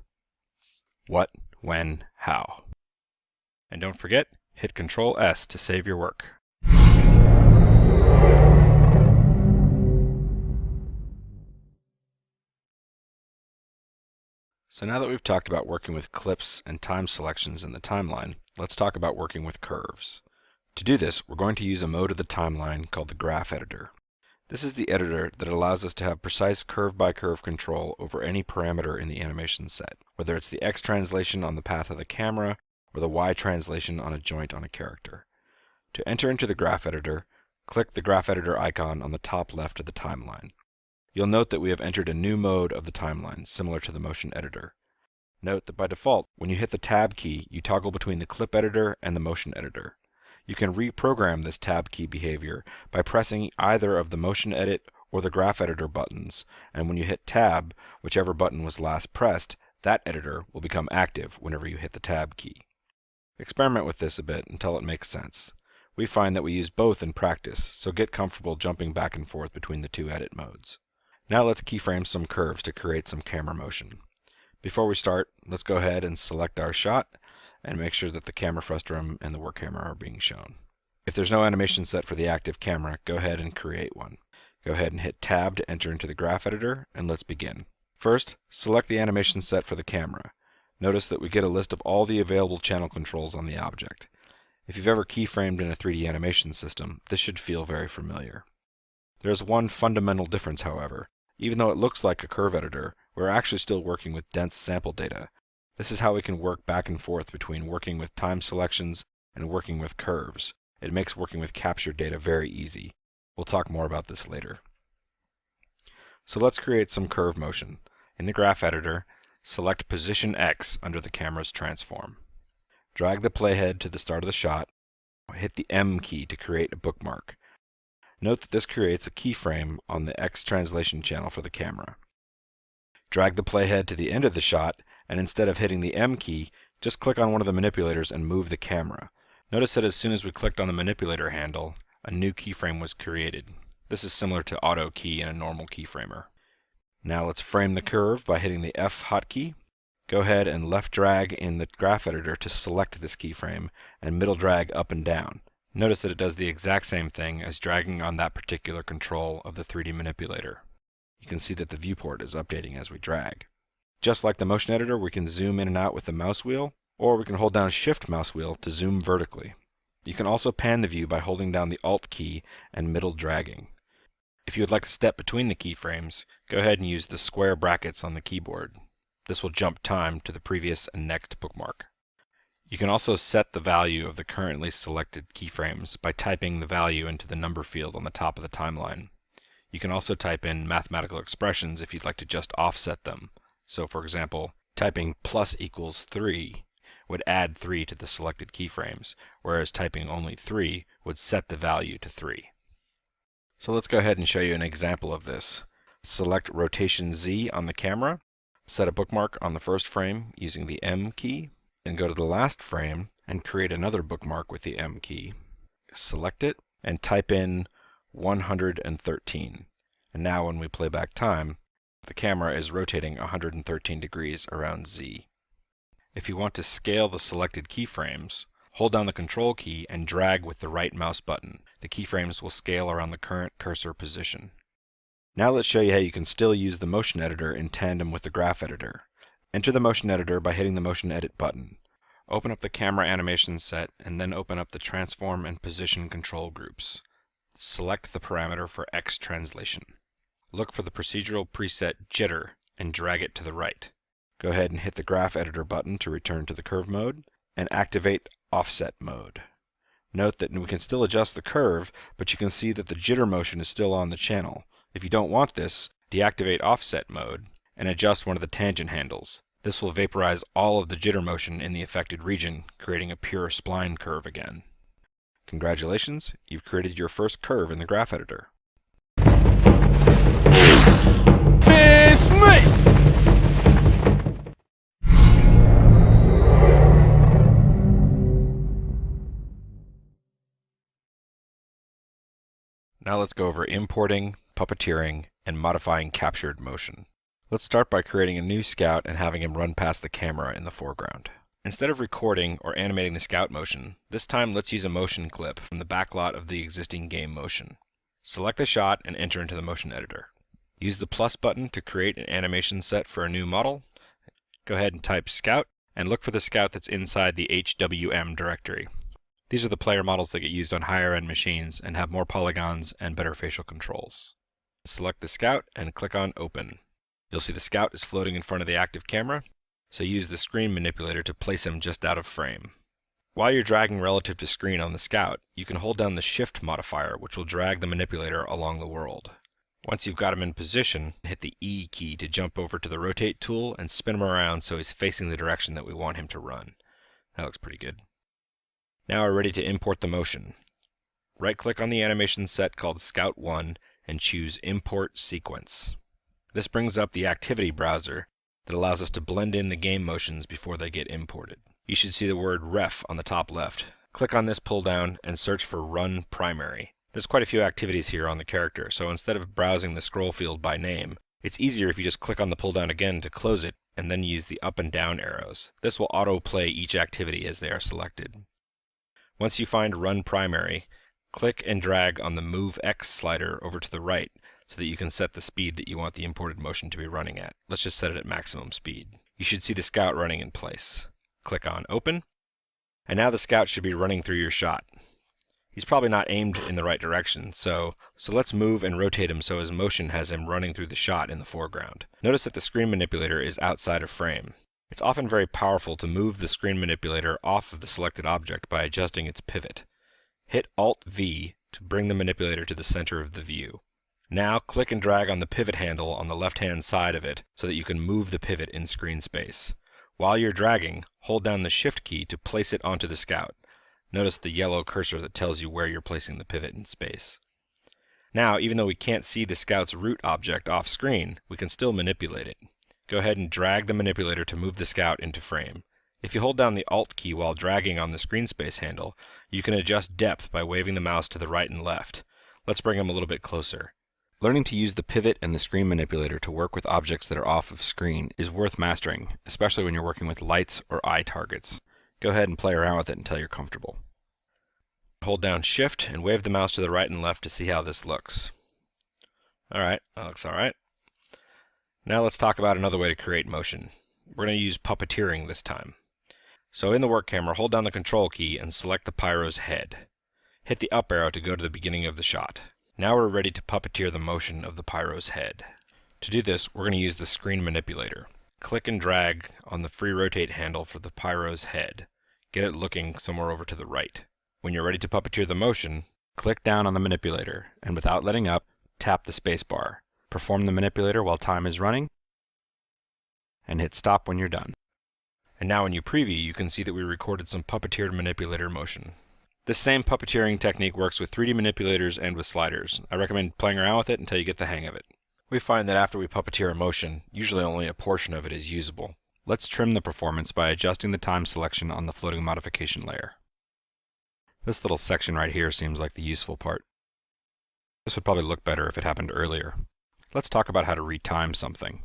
What, when, how. And don't forget, hit Ctrl S to save your work. So now that we've talked about working with clips and time selections in the timeline, let's talk about working with curves. To do this, we're going to use a mode of the timeline called the graph editor. This is the editor that allows us to have precise curve-by-curve control over any parameter in the animation set, whether it's the X translation on the path of the camera or the Y translation on a joint on a character. To enter into the graph editor, click the graph editor icon on the top left of the timeline. You'll note that we have entered a new mode of the timeline, similar to the motion editor. Note that by default, when you hit the Tab key, you toggle between the clip editor and the motion editor. You can reprogram this Tab key behavior by pressing either of the motion edit or the graph editor buttons, and when you hit Tab, whichever button was last pressed, that editor will become active whenever you hit the Tab key. Experiment with this a bit until it makes sense. We find that we use both in practice, so get comfortable jumping back and forth between the two edit modes. Now let's keyframe some curves to create some camera motion. Before we start, let's go ahead and select our shot and make sure that the camera frustum and the work camera are being shown. If there's no animation set for the active camera, go ahead and create one. Go ahead and hit Tab to enter into the graph editor, and let's begin. First, select the animation set for the camera. Notice that we get a list of all the available channel controls on the object. If you've ever keyframed in a 3D animation system, this should feel very familiar. There's one fundamental difference, however. Even though it looks like a curve editor, we're actually still working with dense sample data. This is how we can work back and forth between working with time selections and working with curves. It makes working with captured data very easy. We'll talk more about this later. So let's create some curve motion. In the graph editor, select position X under the camera's transform. Drag the playhead to the start of the shot. Hit the M key to create a bookmark. Note that this creates a keyframe on the X translation channel for the camera. Drag the playhead to the end of the shot, and instead of hitting the M key, just click on one of the manipulators and move the camera. Notice that as soon as we clicked on the manipulator handle, a new keyframe was created. This is similar to auto key in a normal keyframer. Now let's frame the curve by hitting the F hotkey. Go ahead and left drag in the graph editor to select this keyframe, and middle drag up and down. Notice that it does the exact same thing as dragging on that particular control of the 3D manipulator. You can see that the viewport is updating as we drag. Just like the motion editor, we can zoom in and out with the mouse wheel, or we can hold down Shift mouse wheel to zoom vertically. You can also pan the view by holding down the Alt key and middle dragging. If you would like to step between the keyframes, go ahead and use the square brackets on the keyboard. This will jump time to the previous and next bookmark. You can also set the value of the currently selected keyframes by typing the value into the number field on the top of the timeline. You can also type in mathematical expressions if you'd like to just offset them. So for example, typing +=3 would add 3 to the selected keyframes, whereas typing only 3 would set the value to 3. So let's go ahead and show you an example of this. Select rotation Z on the camera, set a bookmark on the first frame using the M key, and go to the last frame and create another bookmark with the M key. Select it and type in 113. And now when we play back time, the camera is rotating 113 degrees around Z. If you want to scale the selected keyframes, hold down the Control key and drag with the right mouse button. The keyframes will scale around the current cursor position. Now let's show you how you can still use the motion editor in tandem with the graph editor. Enter the motion editor by hitting the motion edit button. Open up the camera animation set and then open up the transform and position control groups. Select the parameter for X translation. Look for the procedural preset jitter and drag it to the right. Go ahead and hit the graph editor button to return to the curve mode and activate offset mode. Note that we can still adjust the curve, but you can see that the jitter motion is still on the channel. If you don't want this, deactivate offset mode and adjust one of the tangent handles. This will vaporize all of the jitter motion in the affected region, creating a pure spline curve again. Congratulations, you've created your first curve in the graph editor. Dismiss! Now let's go over importing, puppeteering, and modifying captured motion. Let's start by creating a new scout and having him run past the camera in the foreground. Instead of recording or animating the scout motion, this time let's use a motion clip from the backlot of the existing game motion. Select the shot and enter into the motion editor. Use the plus button to create an animation set for a new model. Go ahead and type scout and look for the scout that's inside the HWM directory. These are the player models that get used on higher-end machines and have more polygons and better facial controls. Select the scout and click on Open. You'll see the scout is floating in front of the active camera, so use the screen manipulator to place him just out of frame. While you're dragging relative to screen on the scout, you can hold down the Shift modifier, which will drag the manipulator along the world. Once you've got him in position, hit the E key to jump over to the rotate tool and spin him around so he's facing the direction that we want him to run. That looks pretty good. Now we're ready to import the motion. Right-click on the animation set called Scout 1 and choose Import Sequence. This brings up the activity browser that allows us to blend in the game motions before they get imported. You should see the word Ref on the top left. Click on this pull down and search for Run Primary. There's quite a few activities here on the character, so instead of browsing the scroll field by name, it's easier if you just click on the pull down again to close it and then use the up and down arrows. This will autoplay each activity as they are selected. Once you find Run Primary, click and drag on the Move X slider over to the right so that you can set the speed that you want the imported motion to be running at. Let's just set it at maximum speed. You should see the Scout running in place. Click on Open, and now the Scout should be running through your shot. He's probably not aimed in the right direction, so let's move and rotate him so his motion has him running through the shot in the foreground. Notice that the screen manipulator is outside of frame. It's often very powerful to move the screen manipulator off of the selected object by adjusting its pivot. Hit Alt-V to bring the manipulator to the center of the view. Now click and drag on the pivot handle on the left-hand side of it so that you can move the pivot in screen space. While you're dragging, hold down the Shift key to place it onto the Scout. Notice the yellow cursor that tells you where you're placing the pivot in space. Now, even though we can't see the Scout's root object off screen, we can still manipulate it. Go ahead and drag the manipulator to move the Scout into frame. If you hold down the Alt key while dragging on the screen space handle, you can adjust depth by waving the mouse to the right and left. Let's bring him a little bit closer. Learning to use the pivot and the screen manipulator to work with objects that are off of screen is worth mastering, especially when you're working with lights or eye targets. Go ahead and play around with it until you're comfortable. Hold down Shift and wave the mouse to the right and left to see how this looks. Alright, that looks alright. Now let's talk about another way to create motion. We're going to use puppeteering this time. So in the work camera, hold down the Control key and select the pyro's head. Hit the up arrow to go to the beginning of the shot. Now we're ready to puppeteer the motion of the pyro's head. To do this, we're going to use the screen manipulator. Click and drag on the free rotate handle for the pyro's head. Get it looking somewhere over to the right. When you're ready to puppeteer the motion, click down on the manipulator, and without letting up, tap the space bar. Perform the manipulator while time is running, and hit stop when you're done. And now when you preview, you can see that we recorded some puppeteered manipulator motion. This same puppeteering technique works with 3D manipulators and with sliders. I recommend playing around with it until you get the hang of it. We find that after we puppeteer a motion, usually only a portion of it is usable. Let's trim the performance by adjusting the time selection on the floating modification layer. This little section right here seems like the useful part. This would probably look better if it happened earlier. Let's talk about how to retime something.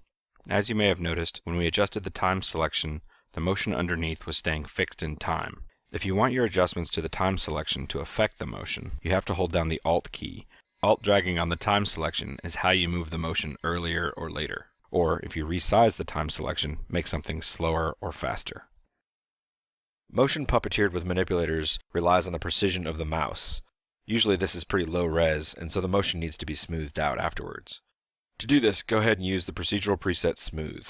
As you may have noticed, when we adjusted the time selection, the motion underneath was staying fixed in time. If you want your adjustments to the time selection to affect the motion, you have to hold down the Alt key. Alt dragging on the time selection is how you move the motion earlier or later. Or, if you resize the time selection, make something slower or faster. Motion puppeteered with manipulators relies on the precision of the mouse. Usually this is pretty low res, and so the motion needs to be smoothed out afterwards. To do this, go ahead and use the procedural preset Smooth.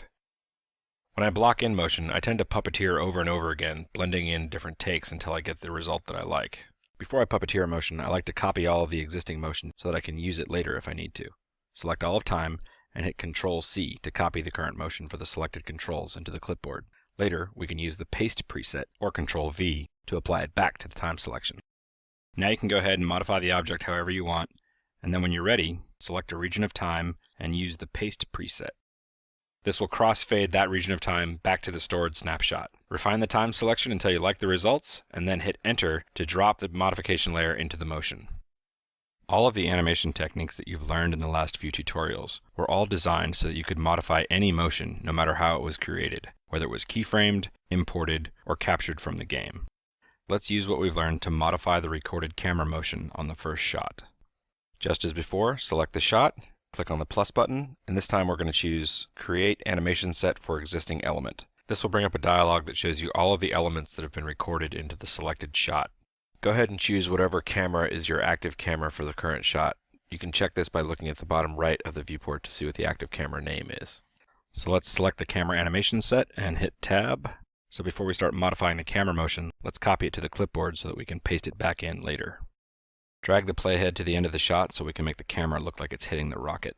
When I block in motion, I tend to puppeteer over and over again, blending in different takes until I get the result that I like. Before I puppeteer a motion, I like to copy all of the existing motion so that I can use it later if I need to. Select all of time, and hit Ctrl-C to copy the current motion for the selected controls into the clipboard. Later, we can use the Paste preset, or Ctrl-V, to apply it back to the time selection. Now you can go ahead and modify the object however you want, and then when you're ready, select a region of time and use the Paste preset. This will crossfade that region of time back to the stored snapshot. Refine the time selection until you like the results, and then hit Enter to drop the modification layer into the motion. All of the animation techniques that you've learned in the last few tutorials were all designed so that you could modify any motion no matter how it was created, whether it was keyframed, imported, or captured from the game. Let's use what we've learned to modify the recorded camera motion on the first shot. Just as before, select the shot, click on the plus button, and this time we're going to choose Create Animation Set for Existing Element. This will bring up a dialog that shows you all of the elements that have been recorded into the selected shot. Go ahead and choose whatever camera is your active camera for the current shot. You can check this by looking at the bottom right of the viewport to see what the active camera name is. So let's select the camera animation set and hit Tab. So before we start modifying the camera motion, let's copy it to the clipboard so that we can paste it back in later. Drag the playhead to the end of the shot so we can make the camera look like it's hitting the rocket.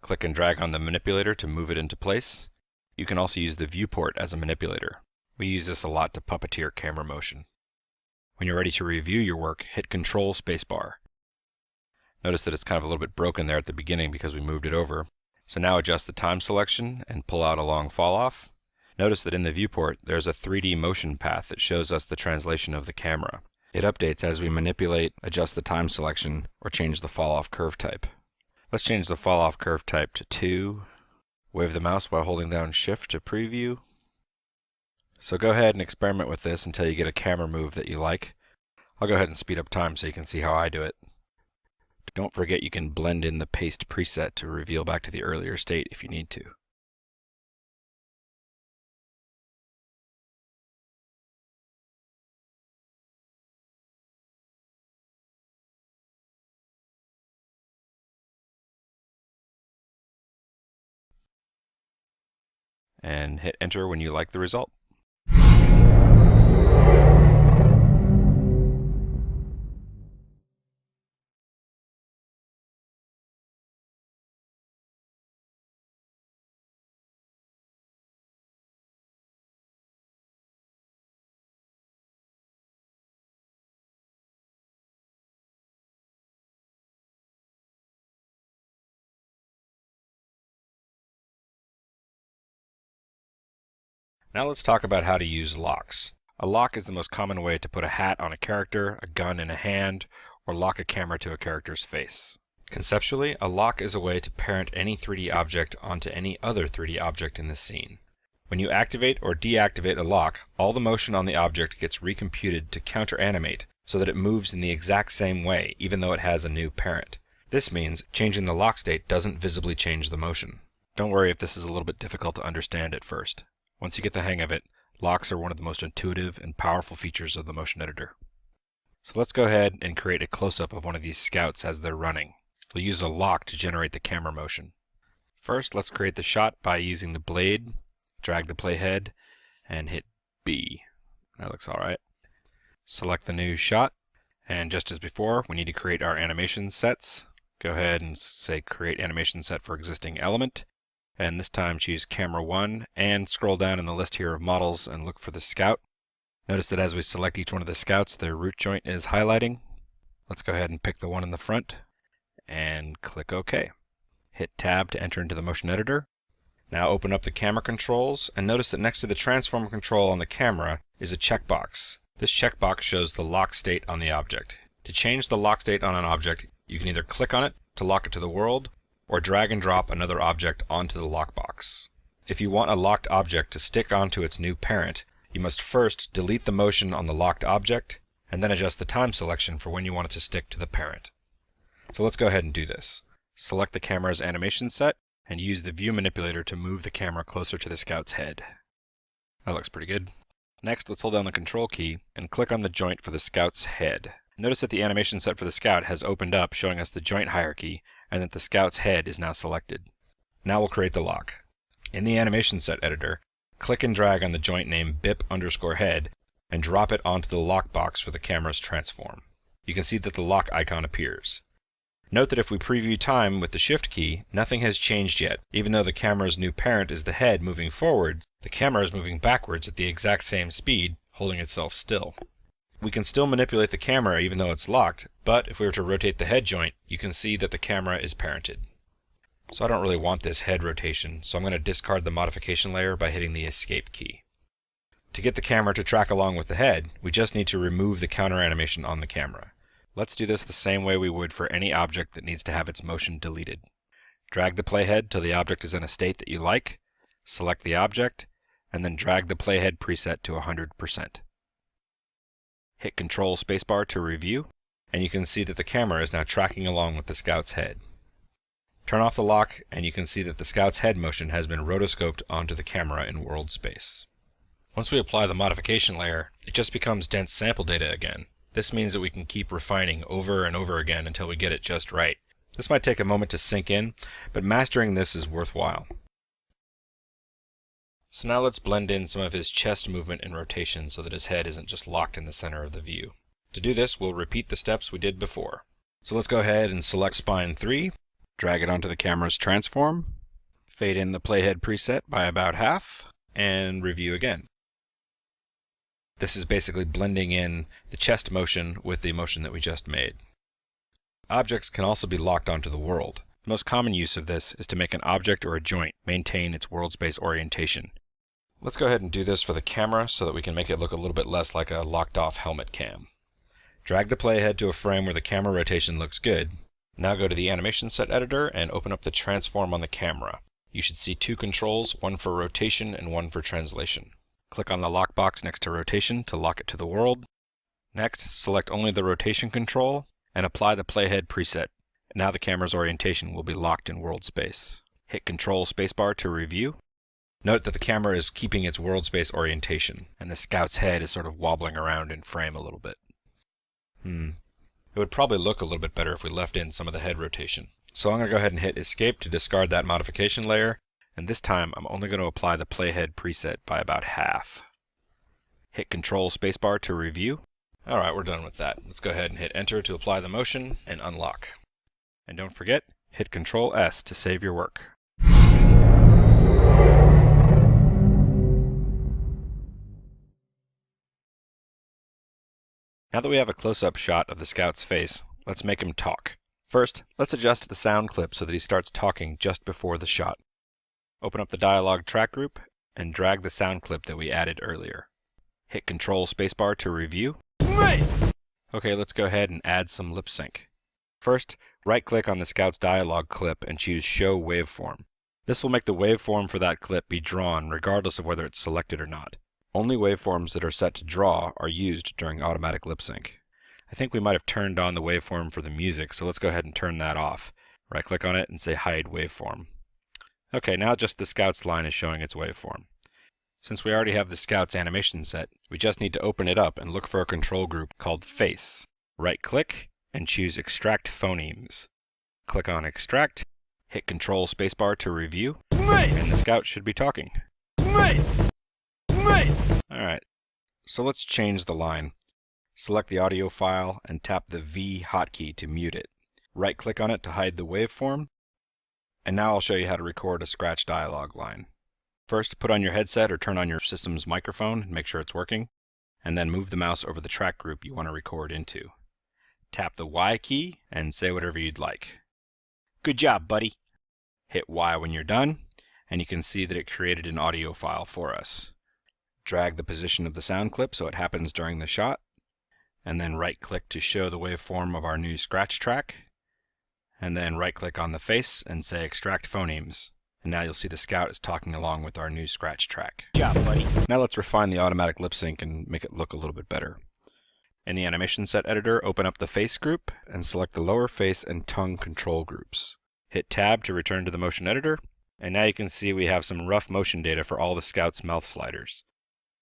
Click and drag on the manipulator to move it into place. You can also use the viewport as a manipulator. We use this a lot to puppeteer camera motion. When you're ready to review your work, hit Control Spacebar. Notice that it's kind of a little bit broken there at the beginning because we moved it over. So now adjust the time selection and pull out a long fall off. Notice that in the viewport there's a 3D motion path that shows us the translation of the camera. It updates as we manipulate, adjust the time selection, or change the fall off curve type. Let's change the fall off curve type to 2. Wave the mouse while holding down Shift to preview. So go ahead and experiment with this until you get a camera move that you like. I'll go ahead and speed up time so you can see how I do it. Don't forget you can blend in the paste preset to reveal back to the earlier state if you need to. And hit enter when you like the result. Now let's talk about how to use locks. A lock is the most common way to put a hat on a character, a gun in a hand, or lock a camera to a character's face. Conceptually, a lock is a way to parent any 3D object onto any other 3D object in the scene. When you activate or deactivate a lock, all the motion on the object gets recomputed to counter-animate so that it moves in the exact same way, even though it has a new parent. This means changing the lock state doesn't visibly change the motion. Don't worry if this is a little bit difficult to understand at first. Once you get the hang of it, locks are one of the most intuitive and powerful features of the motion editor. So let's go ahead and create a close-up of one of these scouts as they're running. We'll use a lock to generate the camera motion. First, let's create the shot by using the blade, drag the playhead, and hit B. That looks alright. Select the new shot, and just as before, we need to create our animation sets. Go ahead and say create animation set for existing element. And this time choose camera 1 and scroll down in the list here of models and look for the scout. Notice that as we select each one of the scouts, their root joint is highlighting. Let's go ahead and pick the one in the front and click OK. Hit Tab to enter into the motion editor. Now open up the camera controls and notice that next to the transform control on the camera is a checkbox. This checkbox shows the lock state on the object. To change the lock state on an object, you can either click on it to lock it to the world, or drag and drop another object onto the lockbox. If you want a locked object to stick onto its new parent, you must first delete the motion on the locked object, and then adjust the time selection for when you want it to stick to the parent. So let's go ahead and do this. Select the camera's animation set, and use the view manipulator to move the camera closer to the scout's head. That looks pretty good. Next, let's hold down the Control key and click on the joint for the scout's head. Notice that the animation set for the scout has opened up, showing us the joint hierarchy, and that the scout's head is now selected. Now we'll create the lock. In the animation set editor, click and drag on the joint name bip_head and drop it onto the lock box for the camera's transform. You can see that the lock icon appears. Note that if we preview time with the Shift key, nothing has changed yet. Even though the camera's new parent is the head moving forward, the camera is moving backwards at the exact same speed, holding itself still. We can still manipulate the camera even though it's locked, but if we were to rotate the head joint, you can see that the camera is parented. So I don't really want this head rotation, so I'm going to discard the modification layer by hitting the Escape key. To get the camera to track along with the head, we just need to remove the counter animation on the camera. Let's do this the same way we would for any object that needs to have its motion deleted. Drag the playhead till the object is in a state that you like, select the object, and then drag the playhead preset to 100%. Hit Control Spacebar to review, and you can see that the camera is now tracking along with the scout's head. Turn off the lock, and you can see that the scout's head motion has been rotoscoped onto the camera in world space. Once we apply the modification layer, it just becomes dense sample data again. This means that we can keep refining over and over again until we get it just right. This might take a moment to sink in, but mastering this is worthwhile. So now let's blend in some of his chest movement and rotation so that his head isn't just locked in the center of the view. To do this, we'll repeat the steps we did before. So let's go ahead and select spine 3, drag it onto the camera's transform, fade in the playhead preset by about half, and review again. This is basically blending in the chest motion with the motion that we just made. Objects can also be locked onto the world. The most common use of this is to make an object or a joint maintain its world space orientation. Let's go ahead and do this for the camera so that we can make it look a little bit less like a locked off helmet cam. Drag the playhead to a frame where the camera rotation looks good. Now go to the animation set editor and open up the transform on the camera. You should see 2 controls, one for rotation and one for translation. Click on the lockbox next to rotation to lock it to the world. Next, select only the rotation control and apply the playhead preset. Now the camera's orientation will be locked in world space. Hit Control Spacebar to review. Note that the camera is keeping its world space orientation, and the scout's head is sort of wobbling around in frame a little bit. It would probably look a little bit better if we left in some of the head rotation. So I'm going to go ahead and hit Escape to discard that modification layer, and this time I'm only going to apply the playhead preset by about half. Hit Control Spacebar to review. Alright, we're done with that. Let's go ahead and hit Enter to apply the motion and unlock. And don't forget, hit Control S to save your work. Now that we have a close-up shot of the scout's face, let's make him talk. First, let's adjust the sound clip so that he starts talking just before the shot. Open up the dialogue track group and drag the sound clip that we added earlier. Hit Control Spacebar to review. Okay, let's go ahead and add some lip sync. First, right-click on the scout's dialogue clip and choose Show Waveform. This will make the waveform for that clip be drawn regardless of whether it's selected or not. Only waveforms that are set to draw are used during automatic lip sync. I think we might have turned on the waveform for the music, so let's go ahead and turn that off. Right-click on it and say Hide Waveform. Okay, now just the scout's line is showing its waveform. Since we already have the scout's animation set, we just need to open it up and look for a control group called Face. Right-click and choose Extract Phonemes. Click on Extract, hit Control Spacebar to review, and the scout should be talking. Alright, so let's change the line. Select the audio file and tap the V hotkey to mute it. Right-click on it to hide the waveform, and now I'll show you how to record a scratch dialogue line. First, put on your headset or turn on your system's microphone and make sure it's working, and then move the mouse over the track group you want to record into. Tap the Y key and say whatever you'd like. Good job, buddy! Hit Y when you're done, and you can see that it created an audio file for us. Drag the position of the sound clip so it happens during the shot, and then right-click to show the waveform of our new scratch track, and then right-click on the face and say Extract Phonemes. And now you'll see the scout is talking along with our new scratch track. Good job, buddy. Now let's refine the automatic lip sync and make it look a little bit better. In the animation set editor, open up the face group and select the lower face and tongue control groups. Hit Tab to return to the motion editor, and now you can see we have some rough motion data for all the scout's mouth sliders.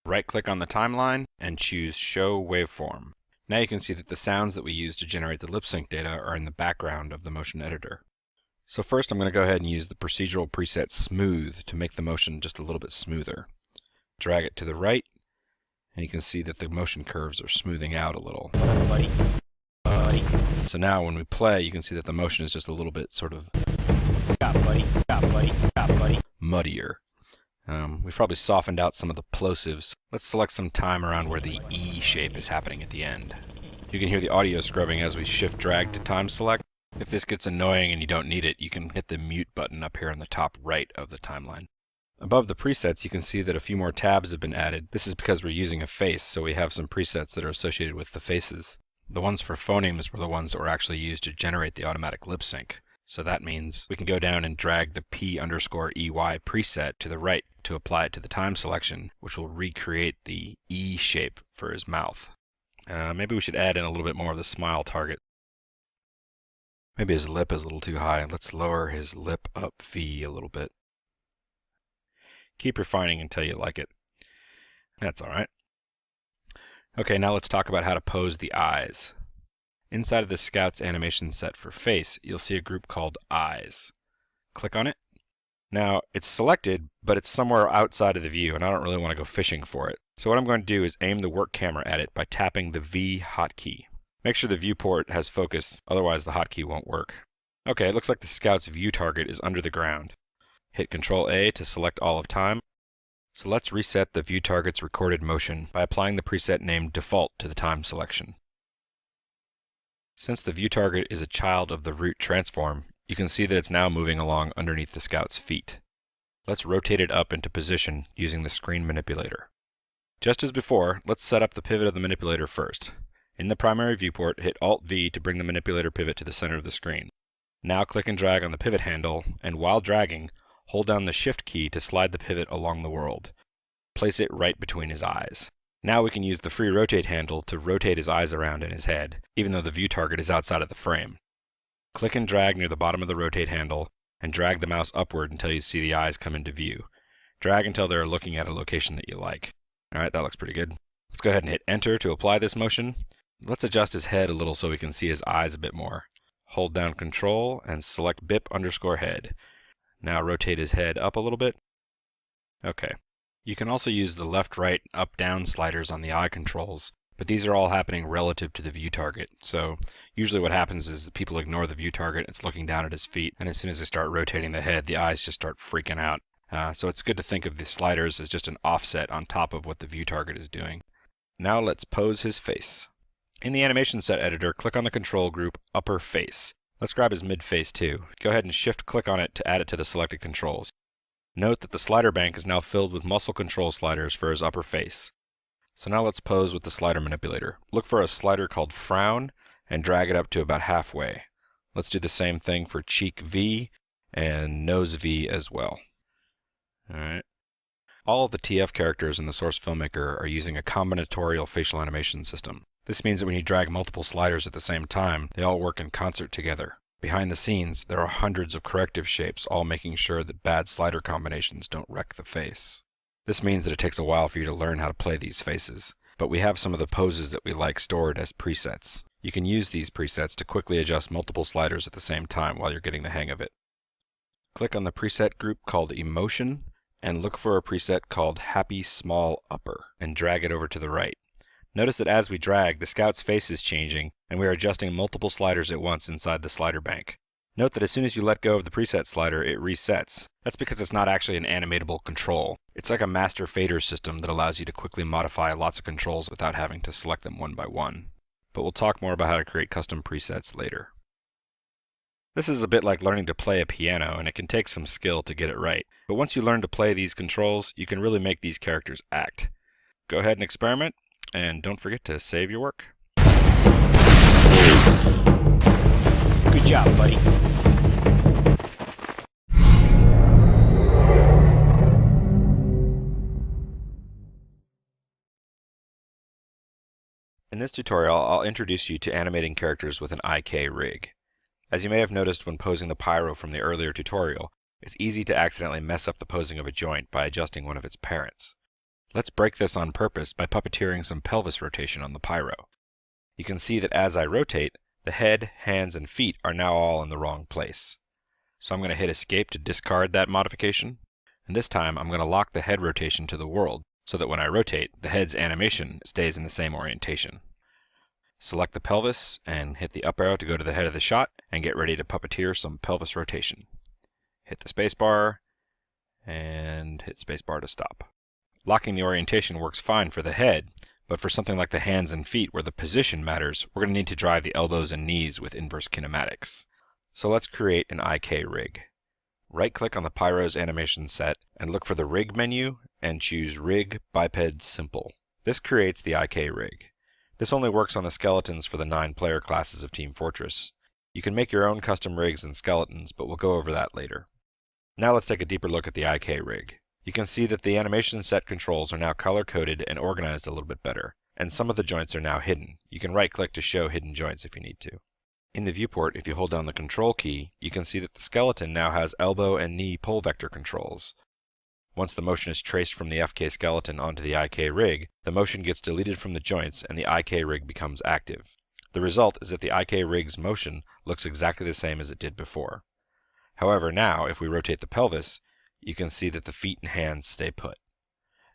Right-click on the timeline and choose Show Waveform. Now you can see that the sounds that we use to generate the lip sync data are in the background of the motion editor. So first I'm going to go ahead and use the procedural preset Smooth to make the motion just a little bit smoother. Drag it to the right, and you can see that the motion curves are smoothing out a little. So now when we play, you can see that the motion is just a little bit sort of muddier. We've probably softened out some of the plosives. Let's select some time around where the E shape is happening at the end. You can hear the audio scrubbing as we shift drag to time select. If this gets annoying and you don't need it, you can hit the mute button up here on the top right of the timeline. Above the presets, you can see that a few more tabs have been added. This is because we're using a face, so we have some presets that are associated with the faces. The ones for phonemes were the ones that were actually used to generate the automatic lip sync. So that means we can go down and drag the P_EY preset to the right to apply it to the time selection, which will recreate the E shape for his mouth. Maybe we should add in a little bit more of the smile target. Maybe his lip is a little too high. Let's lower his lip up V a little bit. Keep refining until you like it. That's alright. Okay, now let's talk about how to pose the eyes. Inside of the Scout's animation set for face, you'll see a group called Eyes. Click on it. Now, it's selected, but it's somewhere outside of the view, and I don't really want to go fishing for it. So what I'm going to do is aim the work camera at it by tapping the V hotkey. Make sure the viewport has focus, otherwise the hotkey won't work. Okay, it looks like the scout's view target is under the ground. Hit Ctrl A to select all of time. So let's reset the view target's recorded motion by applying the preset named Default to the time selection. Since the view target is a child of the root transform, you can see that it's now moving along underneath the scout's feet. Let's rotate it up into position using the screen manipulator. Just as before, let's set up the pivot of the manipulator first. In the primary viewport, hit Alt-V to bring the manipulator pivot to the center of the screen. Now click and drag on the pivot handle, and while dragging, hold down the Shift key to slide the pivot along the world. Place it right between his eyes. Now we can use the free rotate handle to rotate his eyes around in his head, even though the view target is outside of the frame. Click and drag near the bottom of the rotate handle, and drag the mouse upward until you see the eyes come into view. Drag until they're looking at a location that you like. Alright, that looks pretty good. Let's go ahead and hit Enter to apply this motion. Let's adjust his head a little so we can see his eyes a bit more. Hold down Control and select BIP_head. Now rotate his head up a little bit. Okay. You can also use the left, right, up, down sliders on the eye controls, but these are all happening relative to the view target. So usually what happens is people ignore the view target, it's looking down at his feet, and as soon as they start rotating the head, the eyes just start freaking out. So it's good to think of the sliders as just an offset on top of what the view target is doing. Now let's pose his face. In the animation set editor, click on the control group Upper Face. Let's grab his mid-face too. Go ahead and shift-click on it to add it to the selected controls. Note that the slider bank is now filled with muscle control sliders for his upper face. So now let's pose with the slider manipulator. Look for a slider called Frown and drag it up to about halfway. Let's do the same thing for Cheek V and Nose V as well. Alright. All of the TF characters in the source Filmmaker are using a combinatorial facial animation system. This means that when you drag multiple sliders at the same time, they all work in concert together. Behind the scenes, there are hundreds of corrective shapes, all making sure that bad slider combinations don't wreck the face. This means that it takes a while for you to learn how to play these faces, but we have some of the poses that we like stored as presets. You can use these presets to quickly adjust multiple sliders at the same time while you're getting the hang of it. Click on the preset group called Emotion, and look for a preset called Happy Small Upper, and drag it over to the right. Notice that as we drag, the scout's face is changing, and we are adjusting multiple sliders at once inside the slider bank. Note that as soon as you let go of the preset slider, it resets. That's because it's not actually an animatable control. It's like a master fader system that allows you to quickly modify lots of controls without having to select them one by one. But we'll talk more about how to create custom presets later. This is a bit like learning to play a piano, and it can take some skill to get it right. But once you learn to play these controls, you can really make these characters act. Go ahead and experiment. And don't forget to save your work. Good job, buddy. In this tutorial, I'll introduce you to animating characters with an IK rig. As you may have noticed when posing the pyro from the earlier tutorial, it's easy to accidentally mess up the posing of a joint by adjusting one of its parents. Let's break this on purpose by puppeteering some pelvis rotation on the pyro. You can see that as I rotate, the head, hands, and feet are now all in the wrong place. So I'm going to hit Escape to discard that modification, and this time I'm going to lock the head rotation to the world, so that when I rotate, the head's animation stays in the same orientation. Select the pelvis, and hit the up arrow to go to the head of the shot, and get ready to puppeteer some pelvis rotation. Hit the spacebar, and hit spacebar to stop. Locking the orientation works fine for the head, but for something like the hands and feet where the position matters, we're going to need to drive the elbows and knees with inverse kinematics. So let's create an IK rig. Right-click on the pyro's animation set and look for the Rig menu and choose Rig Biped Simple. This creates the IK rig. This only works on the skeletons for the 9-player classes of Team Fortress. You can make your own custom rigs and skeletons, but we'll go over that later. Now let's take a deeper look at the IK rig. You can see that the animation set controls are now color-coded and organized a little bit better, and some of the joints are now hidden. You can right-click to show hidden joints if you need to. In the viewport, if you hold down the Control key, you can see that the skeleton now has elbow and knee pole vector controls. Once the motion is traced from the FK skeleton onto the IK rig, the motion gets deleted from the joints and the IK rig becomes active. The result is that the IK rig's motion looks exactly the same as it did before. However, now, if we rotate the pelvis, you can see that the feet and hands stay put.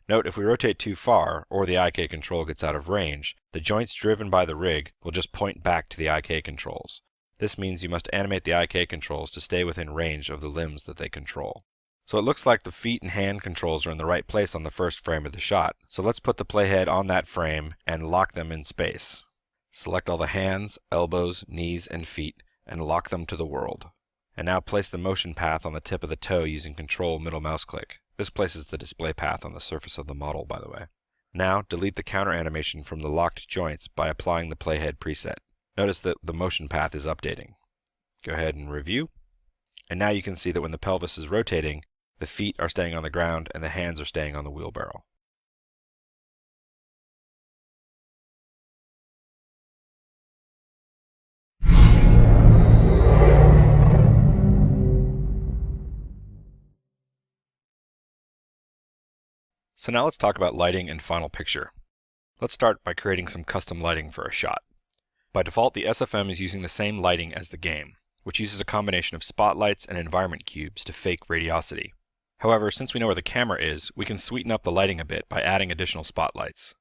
Note if we rotate too far, or the IK control gets out of range, the joints driven by the rig will just point back to the IK controls. This means you must animate the IK controls to stay within range of the limbs that they control. So it looks like the feet and hand controls are in the right place on the first frame of the shot. So let's put the playhead on that frame and lock them in space. Select all the hands, elbows, knees, and feet and lock them to the world. And now place the motion path on the tip of the toe using Control middle mouse click. This places the display path on the surface of the model, by the way. Now delete the counter animation from the locked joints by applying the playhead preset. Notice that the motion path is updating. Go ahead and review. And now you can see that when the pelvis is rotating, the feet are staying on the ground and the hands are staying on the wheelbarrow. So now let's talk about lighting and final picture. Let's start by creating some custom lighting for a shot. By default, the SFM is using the same lighting as the game, which uses a combination of spotlights and environment cubes to fake radiosity. However, since we know where the camera is, we can sweeten up the lighting a bit by adding additional spotlights.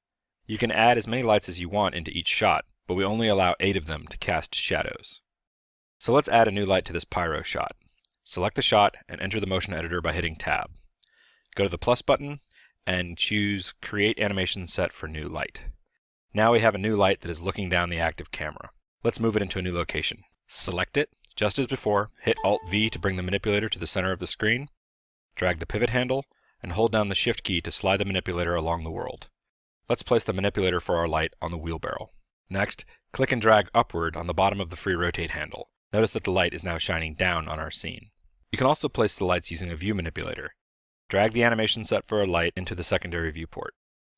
You can add as many lights as you want into each shot, but we only allow 8 of them to cast shadows. So let's add a new light to this pyro shot. Select the shot and enter the motion editor by hitting Tab. Go to the plus button and choose Create Animation Set for New Light. Now we have a new light that is looking down the active camera. Let's move it into a new location. Select it, just as before, hit Alt-V to bring the manipulator to the center of the screen, drag the pivot handle, and hold down the Shift key to slide the manipulator along the world. Let's place the manipulator for our light on the wheelbarrow. Next, click and drag upward on the bottom of the free rotate handle. Notice that the light is now shining down on our scene. You can also place the lights using a view manipulator. Drag the animation set for a light into the secondary viewport.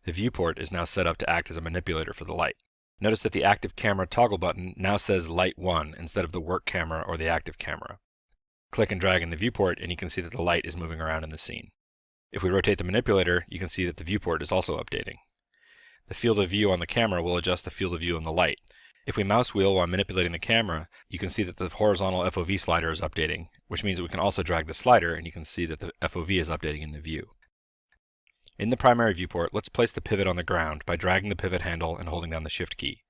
The viewport is now set up to act as a manipulator for the light. Notice that the active camera toggle button now says Light 1 instead of the work camera or the active camera. Click and drag in the viewport and you can see that the light is moving around in the scene. If we rotate the manipulator, you can see that the viewport is also updating. The field of view on the camera will adjust the field of view on the light. If we mouse wheel while manipulating the camera, you can see that the horizontal FOV slider is updating, which means that we can also drag the slider and you can see that the FOV is updating in the view. In the primary viewport, let's place the pivot on the ground by dragging the pivot handle and holding down the Shift key.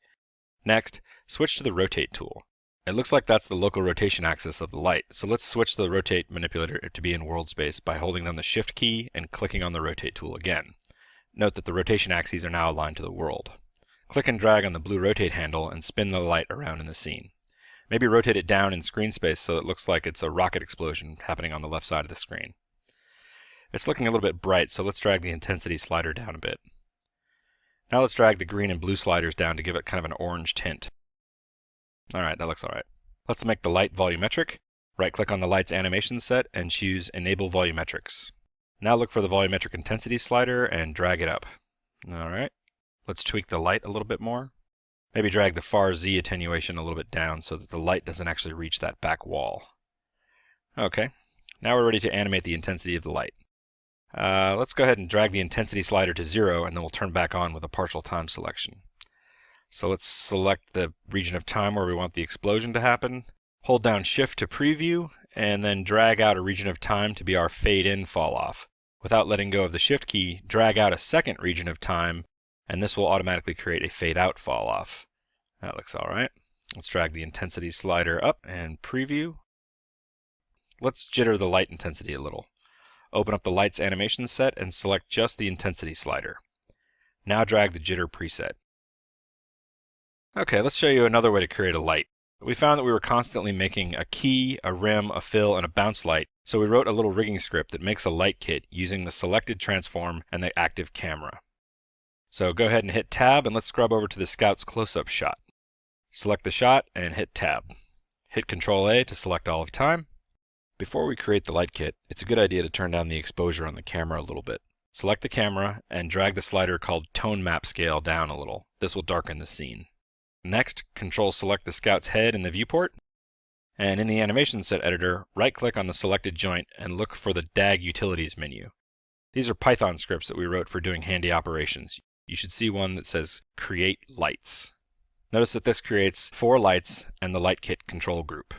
Next, switch to the Rotate tool. It looks like that's the local rotation axis of the light, so let's switch the Rotate manipulator to be in world space by holding down the Shift key and clicking on the Rotate tool again. Note that the rotation axes are now aligned to the world. Click and drag on the blue Rotate handle and spin the light around in the scene. Maybe rotate it down in screen space so it looks like it's a rocket explosion happening on the left side of the screen. It's looking a little bit bright, so let's drag the intensity slider down a bit. Now let's drag the green and blue sliders down to give it kind of an orange tint. Alright, that looks alright. Let's make the light volumetric. Right-click on the light's animation set and choose Enable Volumetrics. Now look for the volumetric intensity slider and drag it up. Alright. Let's tweak the light a little bit more. Maybe drag the far Z attenuation a little bit down so that the light doesn't actually reach that back wall. Okay, now we're ready to animate the intensity of the light. Let's go ahead and drag the intensity slider to 0 and then we'll turn back on with a partial time selection. So let's select the region of time where we want the explosion to happen. Hold down Shift to preview and then drag out a region of time to be our fade in fall off. Without letting go of the Shift key, drag out a second region of time and this will automatically create a fade out fall off. That looks alright. Let's drag the intensity slider up and preview. Let's jitter the light intensity a little. Open up the light's animation set and select just the intensity slider. Now drag the jitter preset. Okay, let's show you another way to create a light. We found that we were constantly making a key, a rim, a fill, and a bounce light, so we wrote a little rigging script that makes a light kit using the selected transform and the active camera. So go ahead and hit Tab and let's scrub over to the Scout's close-up shot. Select the shot and hit Tab. Hit Ctrl-A to select all of time. Before we create the light kit, it's a good idea to turn down the exposure on the camera a little bit. Select the camera and drag the slider called Tone Map Scale down a little. This will darken the scene. Next, Control-select the Scout's head in the viewport. And in the Animation Set Editor, right-click on the selected joint and look for the DAG Utilities menu. These are Python scripts that we wrote for doing handy operations. You should see one that says Create Lights. Notice that this creates 4 lights and the light kit control group.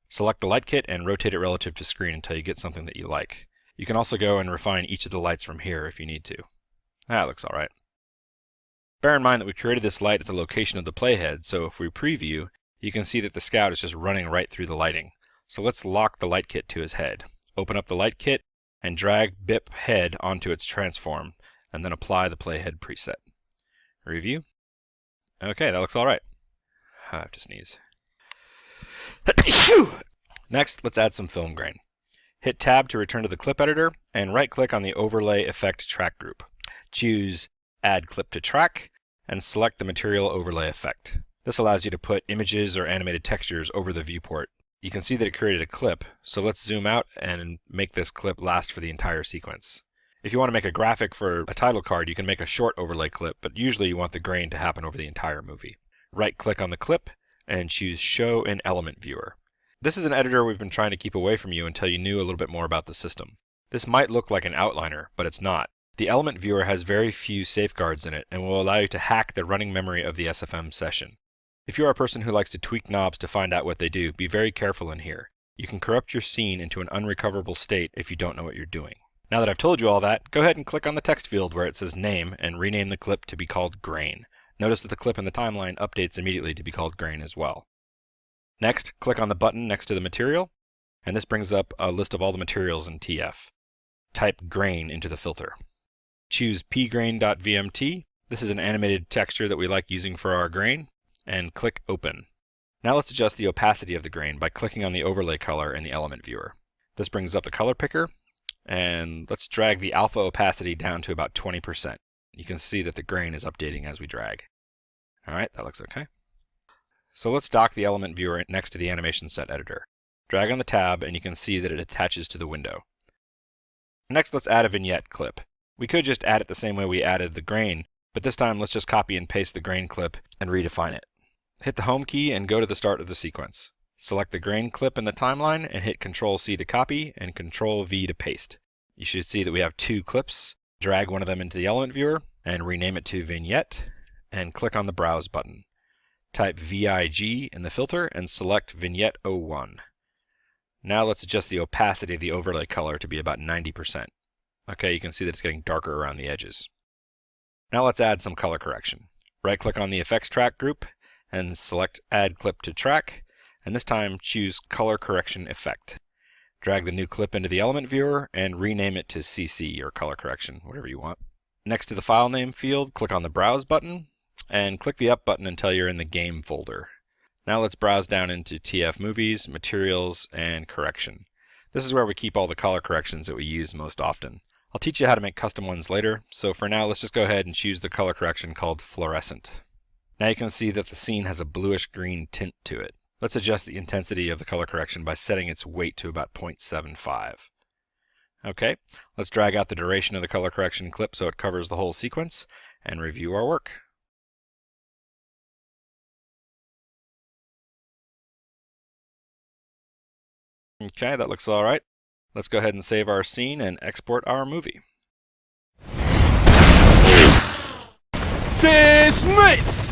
Select the light kit and rotate it relative to screen until you get something that you like. You can also go and refine each of the lights from here if you need to. That looks alright. Bear in mind that we created this light at the location of the playhead, so if we preview, you can see that the scout is just running right through the lighting. So let's lock the light kit to his head. Open up the light kit and drag BIP head onto its transform, and then apply the playhead preset. Review. Okay, that looks alright. I have to sneeze. Next, let's add some film grain. Hit Tab to return to the clip editor, and right-click on the Overlay Effect track group. Choose Add Clip to Track, and select the Material Overlay Effect. This allows you to put images or animated textures over the viewport. You can see that it created a clip, so let's zoom out and make this clip last for the entire sequence. If you want to make a graphic for a title card, you can make a short overlay clip, but usually you want the grain to happen over the entire movie. Right-click on the clip, and choose Show in Element Viewer. This is an editor we've been trying to keep away from you until you knew a little bit more about the system. This might look like an outliner, but it's not. The Element Viewer has very few safeguards in it and will allow you to hack the running memory of the SFM session. If you are a person who likes to tweak knobs to find out what they do, be very careful in here. You can corrupt your scene into an unrecoverable state if you don't know what you're doing. Now that I've told you all that, go ahead and click on the text field where it says Name and rename the clip to be called Grain. Notice that the clip in the timeline updates immediately to be called Grain as well. Next, click on the button next to the material, and this brings up a list of all the materials in TF. Type Grain into the filter. Choose pgrain.vmt. This is an animated texture that we like using for our grain, and click Open. Now let's adjust the opacity of the grain by clicking on the overlay color in the element viewer. This brings up the color picker, and let's drag the alpha opacity down to about 20%. You can see that the grain is updating as we drag. Alright, that looks okay. So let's dock the element viewer next to the animation set editor. Drag on the tab and you can see that it attaches to the window. Next, let's add a vignette clip. We could just add it the same way we added the grain, but this time let's just copy and paste the grain clip and redefine it. Hit the home key and go to the start of the sequence. Select the grain clip in the timeline and hit Ctrl-C to copy and Ctrl-V to paste. You should see that we have two clips. Drag one of them into the element viewer and rename it to Vignette and click on the Browse button. Type VIG in the filter and select Vignette 01. Now let's adjust the opacity of the overlay color to be about 90%. Okay, you can see that it's getting darker around the edges. Now let's add some color correction. Right-click on the Effects track group and select Add Clip to Track, and this time choose Color Correction Effect. Drag the new clip into the element viewer and rename it to CC or Color Correction, whatever you want. Next to the file name field, click on the Browse button and click the up button until you're in the Game folder. Now let's browse down into TF Movies, Materials, and Correction. This is where we keep all the color corrections that we use most often. I'll teach you how to make custom ones later, so for now let's just go ahead and choose the color correction called Fluorescent. Now you can see that the scene has a bluish-green tint to it. Let's adjust the intensity of the color correction by setting its weight to about 0.75. Okay, let's drag out the duration of the color correction clip so it covers the whole sequence, and review our work. Okay, that looks alright. Let's go ahead and save our scene and export our movie. Dismissed!